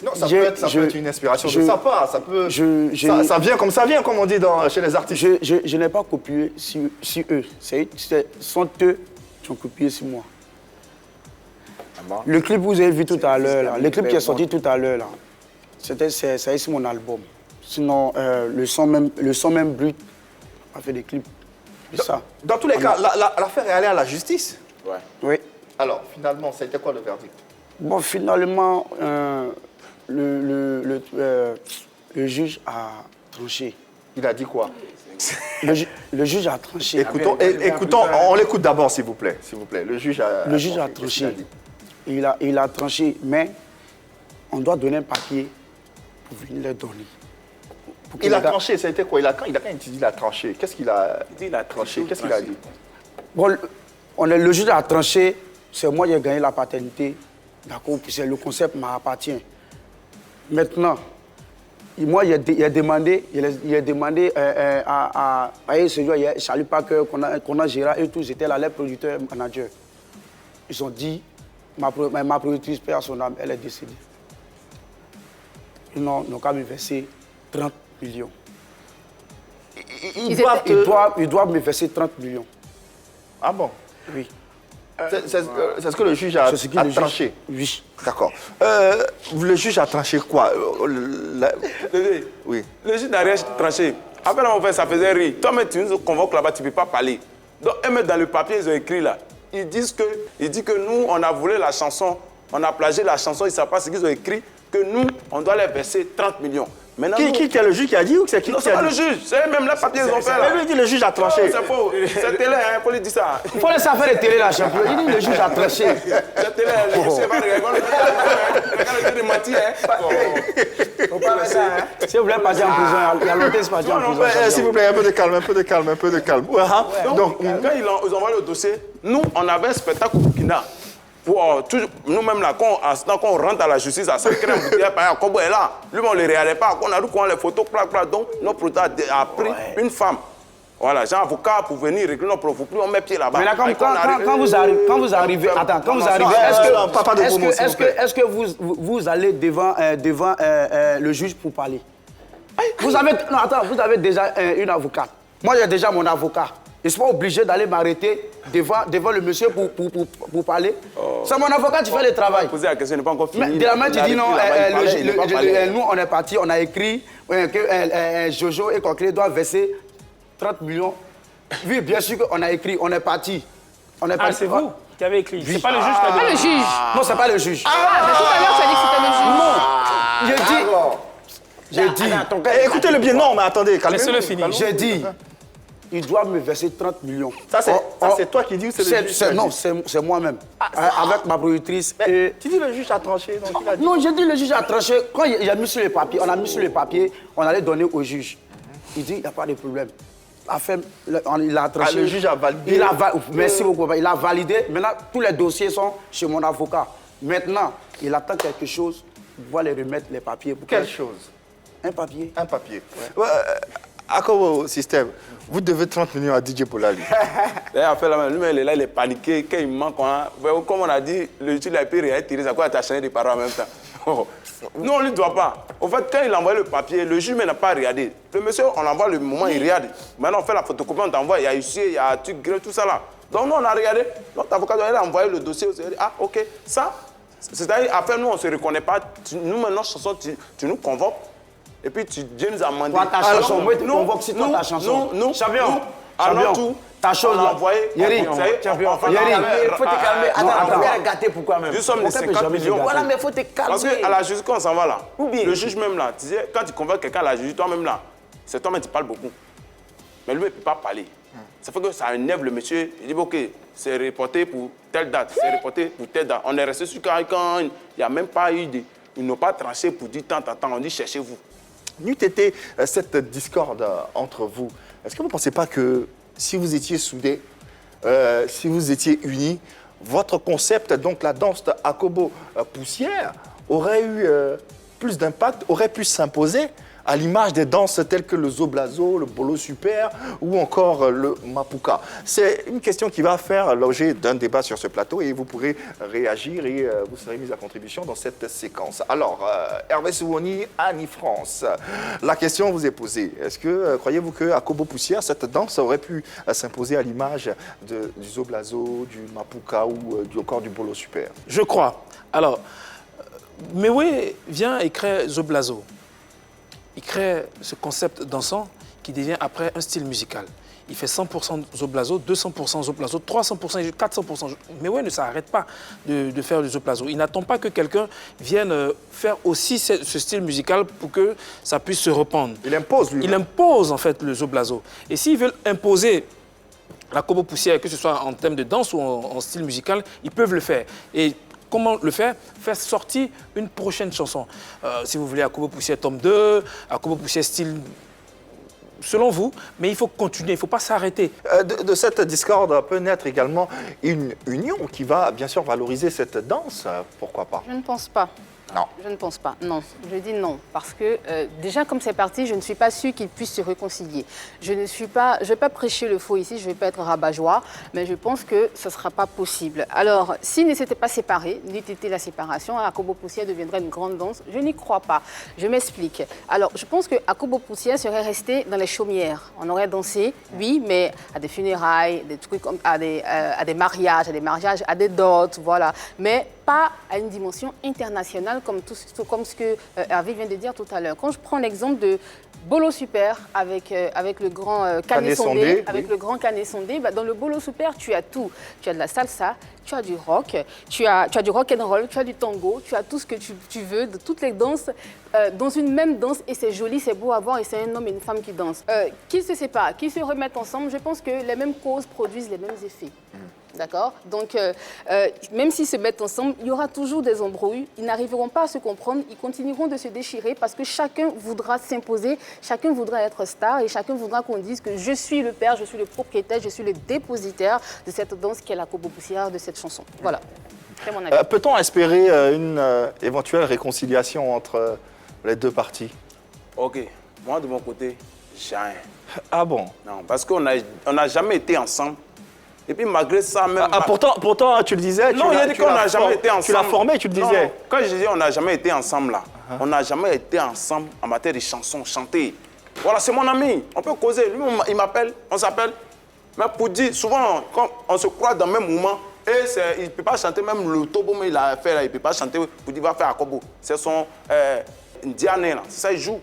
Speaker 1: Non, ça peut être une inspiration de sa part. Ça peut, ça vient comme ça vient, comme on dit chez les artistes.
Speaker 8: Je n'ai pas copié sur eux. Ce sont eux qui ont copié sur moi. Le clip que vous avez vu tout à l'heure, le clip qui est sorti tout à l'heure, c'est sur mon album. Sinon, le son même brut a fait des clips. Ça.
Speaker 1: Dans tous les cas, l'affaire est allée à la justice.
Speaker 6: Ouais.
Speaker 8: Oui.
Speaker 1: Alors, finalement, ça a été quoi le verdict?
Speaker 8: Bon, finalement, le juge a tranché.
Speaker 1: Il a dit quoi?
Speaker 8: Le juge a tranché.
Speaker 1: Écoutons, on l'écoute d'abord, s'il vous plaît. Le juge a
Speaker 8: tranché. Il a tranché, mais on doit donner un papier pour venir le donner.
Speaker 1: Il a tranché, ça a été quoi? Quand il a tranché, qu'est-ce qu'il a dit? Il a tranché, qu'est-ce qu'il a dit?
Speaker 8: Bon, le juge a tranché, c'est moi qui ai gagné la paternité. D'accord, le concept m'appartient. Maintenant, moi, il a demandé à ce jour, Charlie Parker, qu'on a géré et tout, j'étais là, les producteurs, managers. Ils ont dit, ma productrice, paix à son âme, elle est décédée. Ils n'ont qu'à me verser 30 millions. Ils doivent me verser 30 millions.
Speaker 1: Ah bon?
Speaker 8: Oui.
Speaker 1: C'est ce que le juge a tranché?
Speaker 8: Oui.
Speaker 1: D'accord. Le juge a tranché quoi? Oui.
Speaker 6: Le juge n'a rien tranché. Après, en fait, ça faisait rire. Toi, mais tu nous convoques là-bas, tu ne peux pas parler. Donc, eux mettent dans le papier, ils ont écrit là. Ils disent que nous, on a volé la chanson, on a plagié la chanson, ils ne savent pas ce qu'ils ont écrit, que nous, on doit les verser 30 millions. Maintenant,
Speaker 1: qui est le juge qui a dit ou c'est qui?
Speaker 6: Non, c'est pas le juge, c'est même les papiers qu'ils ont fait là.
Speaker 1: Lui dit le juge a tranché.
Speaker 6: C'est faux, c'est télé, il faut lui dire ça.
Speaker 8: Il faut laisser faire les télé là, champion. Il dit le juge a tranché.
Speaker 6: C'est télé, je sais pas, regarde le mentir.
Speaker 8: Faut pas faire ça. Si vous voulez partir en prison, il y a longtemps c'est parti en prison.
Speaker 1: S'il vous plaît, un peu de calme.
Speaker 6: Donc, quand ils ont envoyé le dossier, nous, on avait un spectacle au Burkina. Nous-mêmes, là, quand on rentre à la justice, à 5 crèmes, Akobo est là. Lui, on ne les regardait pas. On a vu les photos, donc notre producteur a pris une femme. Voilà, j'ai un avocat pour venir régler nos profits. Plus on met pied là-bas.
Speaker 8: Mais là, quand vous arrivez, est-ce que vous allez devant le juge pour parler? Vous avez déjà une avocate. Moi, j'ai déjà mon avocat. Je ne suis pas obligé d'aller m'arrêter devant le monsieur pour parler. C'est mon avocat qui fait le travail.
Speaker 6: Poser la question n'est pas encore fini.
Speaker 8: De la main, tu dis non, nous on est parti, on a écrit que Jojo et Conclé doivent verser 30 millions. Oui, bien sûr qu'on a écrit, on est parti.
Speaker 3: Ah, c'est vous qui avez écrit. C'est pas le juge qui a dit.
Speaker 4: Pas le juge.
Speaker 8: Non, c'est pas le juge.
Speaker 4: Mais tout à l'heure, tu as dit que c'était le juge.
Speaker 8: Non. J'ai dit.
Speaker 1: Écoutez-le bien, non, mais attendez, calmez-vous.
Speaker 3: Laissez-le finir.
Speaker 8: J'ai dit. Ils doivent me verser 30 millions.
Speaker 1: Ça, c'est toi qui dis ou c'est le juge?
Speaker 8: Non, c'est moi-même. Avec ma productrice.
Speaker 1: Tu dis le juge a tranché, donc il a dit.
Speaker 8: Non, j'ai dit le juge a tranché. Quand il a mis sur le papier, on a mis sur le papier, on allait donner au juge. Il dit, il n'y a pas de problème. Il a tranché.
Speaker 1: Le juge a validé.
Speaker 8: Merci beaucoup. Il a validé. Maintenant, tous les dossiers sont chez mon avocat. Maintenant, il attend quelque chose pour pouvoir les remettre les papiers.
Speaker 1: Quelle chose?
Speaker 8: Un papier.
Speaker 1: Un papier. Akobo System, vous devez 30 millions à DJ Bolali.
Speaker 6: Lui, il est paniqué. Quand il manque, comme on a dit, le juge a pu retirer ça. Quoi, tu as changé de parole en même temps. Nous, on ne lui doit pas. En fait, quand il envoie le papier, le juge n'a pas regardé. Le monsieur, on envoie le moment, il regarde. Maintenant, on fait la photocopie, on t'envoie. Il y a ici, il y a tout ça là. Donc nous, on a regardé, notre avocat a envoyé le dossier, on a dit, ah ok, ça, c'est-à-dire, après nous, on ne se reconnaît pas, nous maintenant, notre chanson, tu nous convoques, et puis tu viens nous amender.
Speaker 7: Toi, ta chanson, moi, tu convoques si toi, ta chanson.
Speaker 6: Nous,
Speaker 7: champion,
Speaker 6: alors tout,
Speaker 7: ta chose,
Speaker 6: on a envoyé,
Speaker 7: Yeri,
Speaker 6: champion,
Speaker 7: Yeri,
Speaker 6: il
Speaker 7: faut te calmer. Attends, regarde, gâter pourquoi même?
Speaker 6: nous sommes les 50 millions.
Speaker 7: Voilà, mais faut te calmer.
Speaker 6: Parce qu'à la justice, quand on s'en va là,
Speaker 7: Ou bien.
Speaker 6: le juge même là, tu sais, quand tu convoques quelqu'un à la justice, toi-même là, c'est toi-même qui parles beaucoup. Mais lui, il ne peut pas parler. Ça fait que ça énerve le monsieur. Il dit, ok, c'est reporté pour telle date, c'est reporté pour telle date. On est resté sur quand il n'y a même pas eu de... Ils n'ont pas tranché pour dire tant, on dit cherchez-vous.
Speaker 1: N'eût été cette discorde entre vous, est-ce que vous ne pensez pas que si vous étiez soudés, si vous étiez unis, votre concept, donc la danse Akobo poussière, aurait eu plus d'impact, aurait pu s'imposer à l'image des danses telles que le Zoblazo, le Bolo Super ou encore le Mapuka? C'est une question qui va faire l'objet d'un débat sur ce plateau et vous pourrez réagir et vous serez mis à contribution dans cette séquence. Alors, Hervé Souoni, Annie France, la question vous est posée. Est-ce que croyez-vous que Akobo poussière, cette danse aurait pu s'imposer à l'image du Zoblazo, du Mapuka ou encore du Bolo Super?
Speaker 3: Je crois. Alors, Mewe vient et crée Zoblazo. Il crée ce concept dansant qui devient après un style musical. Il fait 100% Zoblazo, 200% Zoblazo, 300%, 400%. Mewe ne s'arrête pas de faire du Zoblazo. Il n'attend pas que quelqu'un vienne faire aussi ce style musical pour que ça puisse se répandre.
Speaker 1: Il impose, lui.
Speaker 3: Il impose en fait le Zoblazo. Et s'ils veulent imposer l'Akobo poussière, que ce soit en termes de danse ou en style musical, ils peuvent le faire. Et comment le faire? Faire sortir une prochaine chanson. Si vous voulez Akobo poussière tome 2, Akobo poussière style... Selon vous, mais il faut continuer, il ne faut pas s'arrêter.
Speaker 1: De cette discorde peut naître également une union qui va bien sûr valoriser cette danse. Pourquoi pas?
Speaker 4: Je ne pense pas.
Speaker 1: Non.
Speaker 4: Je ne pense pas, non. Je dis non, parce que déjà comme c'est parti, je ne suis pas sûre qu'ils puissent se réconcilier. Je ne vais pas prêcher le faux ici, je ne vais pas être rabat-joie, mais je pense que ce ne sera pas possible. Alors, s'ils ne s'étaient pas séparés, n'eût été la séparation, Akobo poussière deviendrait une grande danse, je n'y crois pas. Je m'explique. Alors, je pense que Akobo poussière serait resté dans les chaumières. On aurait dansé, oui, mais à des funérailles, des trucs comme, à des mariages, à des dots, voilà. Mais pas à une dimension internationale comme ce que Hervé vient de dire tout à l'heure. Quand je prends l'exemple de Bolo Super avec le grand Canet Sondé, le grand Canet Sondé, dans le Bolo Super, tu as tout. Tu as de la salsa, tu as du rock, tu as du rock and roll, tu as du tango, tu as tout ce que tu veux, de toutes les danses, dans une même danse, et c'est joli, c'est beau à voir, et c'est un homme et une femme qui dansent. Qu'ils se séparent, qu'ils se remettent ensemble, je pense que les mêmes causes produisent les mêmes effets. D'accord? Donc, même s'ils se mettent ensemble, il y aura toujours des embrouilles. Ils n'arriveront pas à se comprendre. Ils continueront de se déchirer parce que chacun voudra s'imposer, chacun voudra être star et chacun voudra qu'on dise que je suis le père, je suis le propriétaire, je suis le dépositaire de cette danse qui est l'Akobo poussière, de cette chanson. Voilà. C'est mon avis.
Speaker 1: Peut-on espérer une éventuelle réconciliation entre les deux parties?
Speaker 6: Ok, moi de mon côté, jamais.
Speaker 1: Ah bon?
Speaker 6: Non, parce qu'on n'a jamais été ensemble. Et puis malgré ça même...
Speaker 1: Pourtant, tu le disais,
Speaker 6: non, il a dit qu'on n'a jamais été ensemble.
Speaker 1: Tu l'as formé, tu le disais.
Speaker 6: Non, quand je dis on n'a jamais été ensemble là, on n'a jamais été ensemble en matière de chansons, chanter. Voilà, c'est mon ami, on peut causer. Lui, il m'appelle, on s'appelle. Mais pour dire, souvent, quand on se croit dans le même moment, et il ne peut pas chanter, même le tobo, mais il a fait là, il ne peut pas chanter pour dire va faire Akobo. C'est son Diane là, c'est ça, il joue.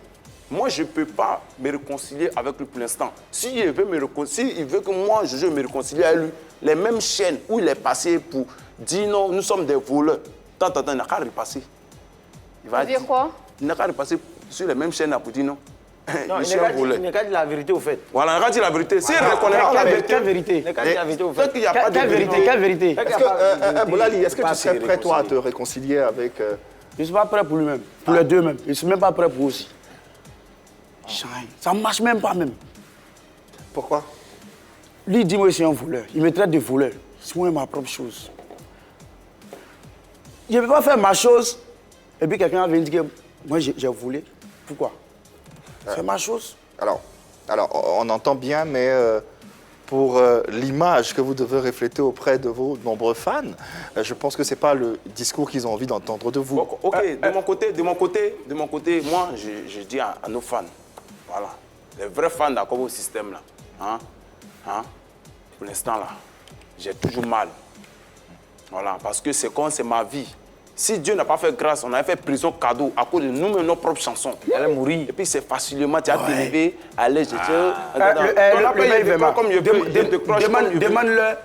Speaker 6: Moi, je ne peux pas me réconcilier avec lui pour l'instant. S'il veut que moi, je me réconcilie avec lui, les mêmes chaînes où il est passé pour dire non, nous sommes des voleurs, il n'a qu'à repasser. Il va
Speaker 4: dire quoi?
Speaker 6: Il n'a qu'à repasser sur les mêmes chaînes là pour dire non.
Speaker 7: Non,
Speaker 6: je suis un voleur.
Speaker 7: il n'a qu'à dire la vérité au fait.
Speaker 6: Voilà, il n'a qu'à dire la vérité. S'il reconnaît pas la vérité.
Speaker 7: Quelle vérité? Il n'a qu'à dire la vérité au fait.
Speaker 6: Tant qu'il n'y a pas de vérité.
Speaker 7: Quelle vérité?
Speaker 1: Est-ce que, Bolali, est-ce que tu serais prêt, toi, à te réconcilier avec...
Speaker 8: Je ne suis pas prêt pour lui-même, pour les deux même. Je ne suis même pas prêt pour aussi. Ça ne marche même pas même.
Speaker 1: Pourquoi?
Speaker 8: Lui, il dit moi je suis un voleur. Il me traite de voleur. C'est moi ma propre chose. Je ne peux pas faire ma chose et puis quelqu'un va venir dire que moi j'ai volé. Pourquoi? C'est ma chose.
Speaker 1: Alors, on entend bien, mais pour l'image que vous devez refléter auprès de vos nombreux fans, je pense que ce n'est pas le discours qu'ils ont envie d'entendre de vous.
Speaker 6: Ok, de mon côté, moi, je dis à nos fans, voilà, les vrais fans d'Akobo System, là, pour l'instant, là, j'ai toujours mal. Voilà, parce que c'est ma vie. Si Dieu n'a pas fait grâce, on avait fait prison cadeau à cause de nous-mêmes, nos propres chansons. Elle est mourie. Et puis c'est facilement, tu as t'élevé, allez, je
Speaker 8: demande-leur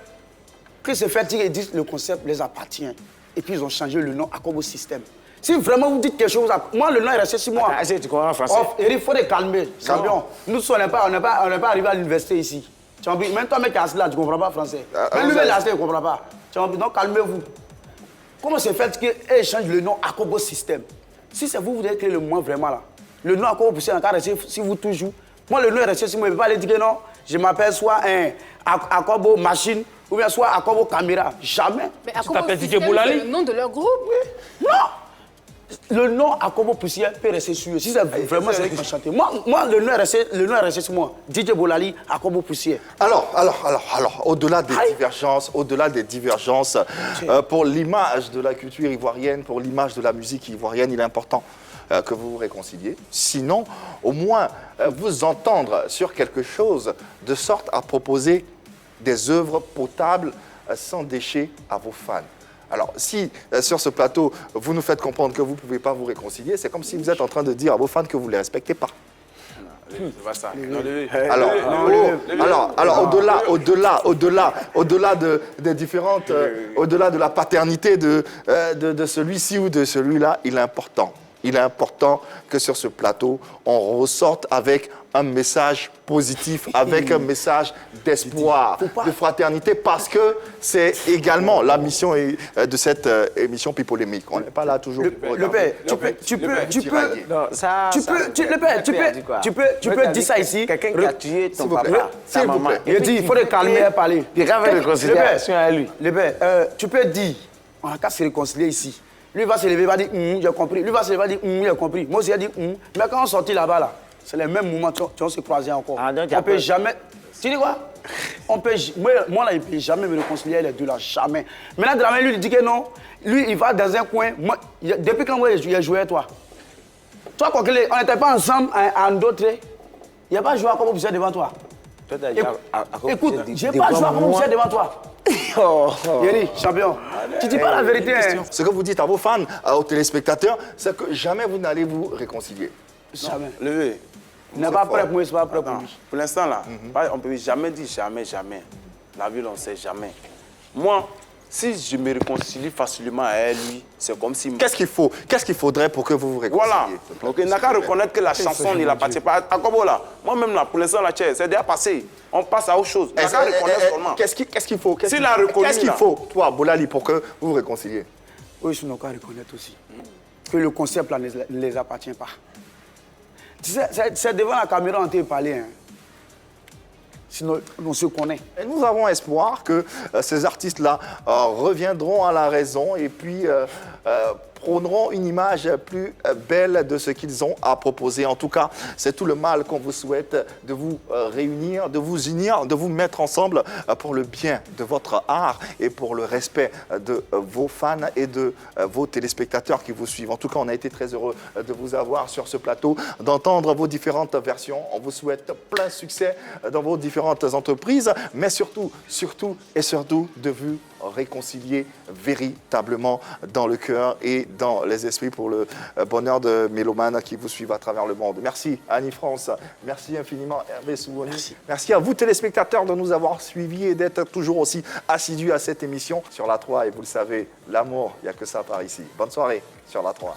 Speaker 8: que ces fatigués disent le concept les appartient. Et puis ils ont changé le nom à Akobo System. Si vraiment vous dites quelque chose, moi le nom est resté 6 mois.
Speaker 7: Tu comprends français?
Speaker 8: Il faut les calmer, champion. Nous, on n'est pas arrivé à l'université ici. Même toi, mec, là, tu ne comprends pas français. Même lui, là, tu ne comprends pas. Donc calmez-vous. Comment c'est fait qu'ils changent le nom Akobo System? Si c'est vous, vous devez créer le moins vraiment là. Le nom Akobo Poussière, encore resté si vous toujours. Moi, le nom est resté si moi, je ne peux pas aller dire que non, je m'appelle soit Akobo Machine ou bien soit Akobo Caméra. Jamais.
Speaker 4: Mais Akobo System, c'est le nom de leur groupe?
Speaker 8: Non! Le nom Akobo Poussière peut rester sur eux. Si c'est vraiment c'est qui chanter. Moi, le nom est resté sur moi. DJ Bolali, Akobo Poussière.
Speaker 1: Alors, au-delà des divergences, pour l'image de la culture ivoirienne, pour l'image de la musique ivoirienne, il est important que vous vous réconciliez. Sinon, au moins, vous entendre sur quelque chose de sorte à proposer des œuvres potables sans déchets à vos fans. Alors, si sur ce plateau, vous nous faites comprendre que vous ne pouvez pas vous réconcilier, c'est comme si vous êtes en train de dire à vos fans que vous ne les respectez pas.
Speaker 6: C'est pas ça.
Speaker 1: Alors, au-delà des différentes, au-delà de la paternité de celui-ci ou de celui-là, il est important que sur ce plateau, on ressorte avec un message positif, avec un message d'espoir, de fraternité, parce que c'est également la mission de cette émission Pipolémique. On n'est pas là toujours pour
Speaker 8: Le père, tu peux dire ça ici.
Speaker 7: Quelqu'un qui a tué ton papa,
Speaker 8: ta maman. Il dit, il faut le calmer et parler.
Speaker 7: Il y a une réconciliation à lui.
Speaker 8: Le père, tu peux dire, on a qu'à se réconcilier ici. Lui va se lever, va dire, j'ai compris. Lui va se lever, va dire, j'ai compris. Moi aussi, j'ai dit, mais quand on sortit là-bas, là, c'est les mêmes moments qui ont se croisé encore. On ne peut jamais. Tu dis quoi? Moi, là, il ne peut jamais me réconcilier les deux, là, jamais. Maintenant, Dramé, lui, il dit que non. Lui, il va dans un coin. Moi, depuis quand moi, j'ai joué, toi? Toi, on n'était pas ensemble en d'autres. Il n'y a pas joué à Akobo Poussière devant toi.
Speaker 7: Toi, tu as joué à
Speaker 8: écoute, je n'ai pas joué à Akobo Poussière devant toi. Yeri, champion, tu dis pas la vérité. Hein.
Speaker 1: Ce que vous dites à vos fans, aux téléspectateurs, c'est que jamais vous n'allez vous réconcilier.
Speaker 8: Jamais.
Speaker 6: Levez.
Speaker 8: Il n'est pas prêt pour moi, il n'est pas prêt pour lui.
Speaker 6: Pour l'instant, là, on ne peut jamais dire jamais. La vie, on ne sait jamais. Moi, si je me réconcilie facilement à lui, c'est comme si...
Speaker 1: Qu'est-ce qu'il faudrait pour que vous vous réconciliez?
Speaker 6: Voilà. Donc, il n'a qu'à reconnaître que la chanson ne l'appartient pas. À Akobo, là, moi-même, là, pour l'instant, là, c'est déjà passé. On passe à autre chose. Il n'a qu'à reconnaître seulement.
Speaker 1: Qu'est-ce qu'il faut?
Speaker 6: Qu'est-ce
Speaker 1: qu'il faut, toi, Bolali, pour que vous vous réconciliez?
Speaker 8: Oui, je n'ai qu'à reconnaître aussi que le concept là, ne les appartient pas. C'est devant la caméra on t'a parlé. Hein. Sinon, on se connaît.
Speaker 1: Et nous avons espoir que ces artistes-là reviendront à la raison et puis prôneront une image plus belle de ce qu'ils ont à proposer. En tout cas, c'est tout le mal qu'on vous souhaite de vous réunir, de vous unir, de vous mettre ensemble pour le bien de votre art et pour le respect de vos fans et de vos téléspectateurs qui vous suivent. En tout cas, on a été très heureux de vous avoir sur ce plateau, d'entendre vos différentes versions. On vous souhaite plein succès dans vos différentes entreprises, mais surtout de vous réconcilier véritablement dans le cœur et dans les esprits pour le bonheur de mélomanes qui vous suivent à travers le monde. Merci Annie France, merci infiniment Hervé Souvoni. Merci à vous téléspectateurs de nous avoir suivis et d'être toujours aussi assidus à cette émission sur La 3. Et vous le savez, l'amour, il n'y a que ça par ici. Bonne soirée sur La 3.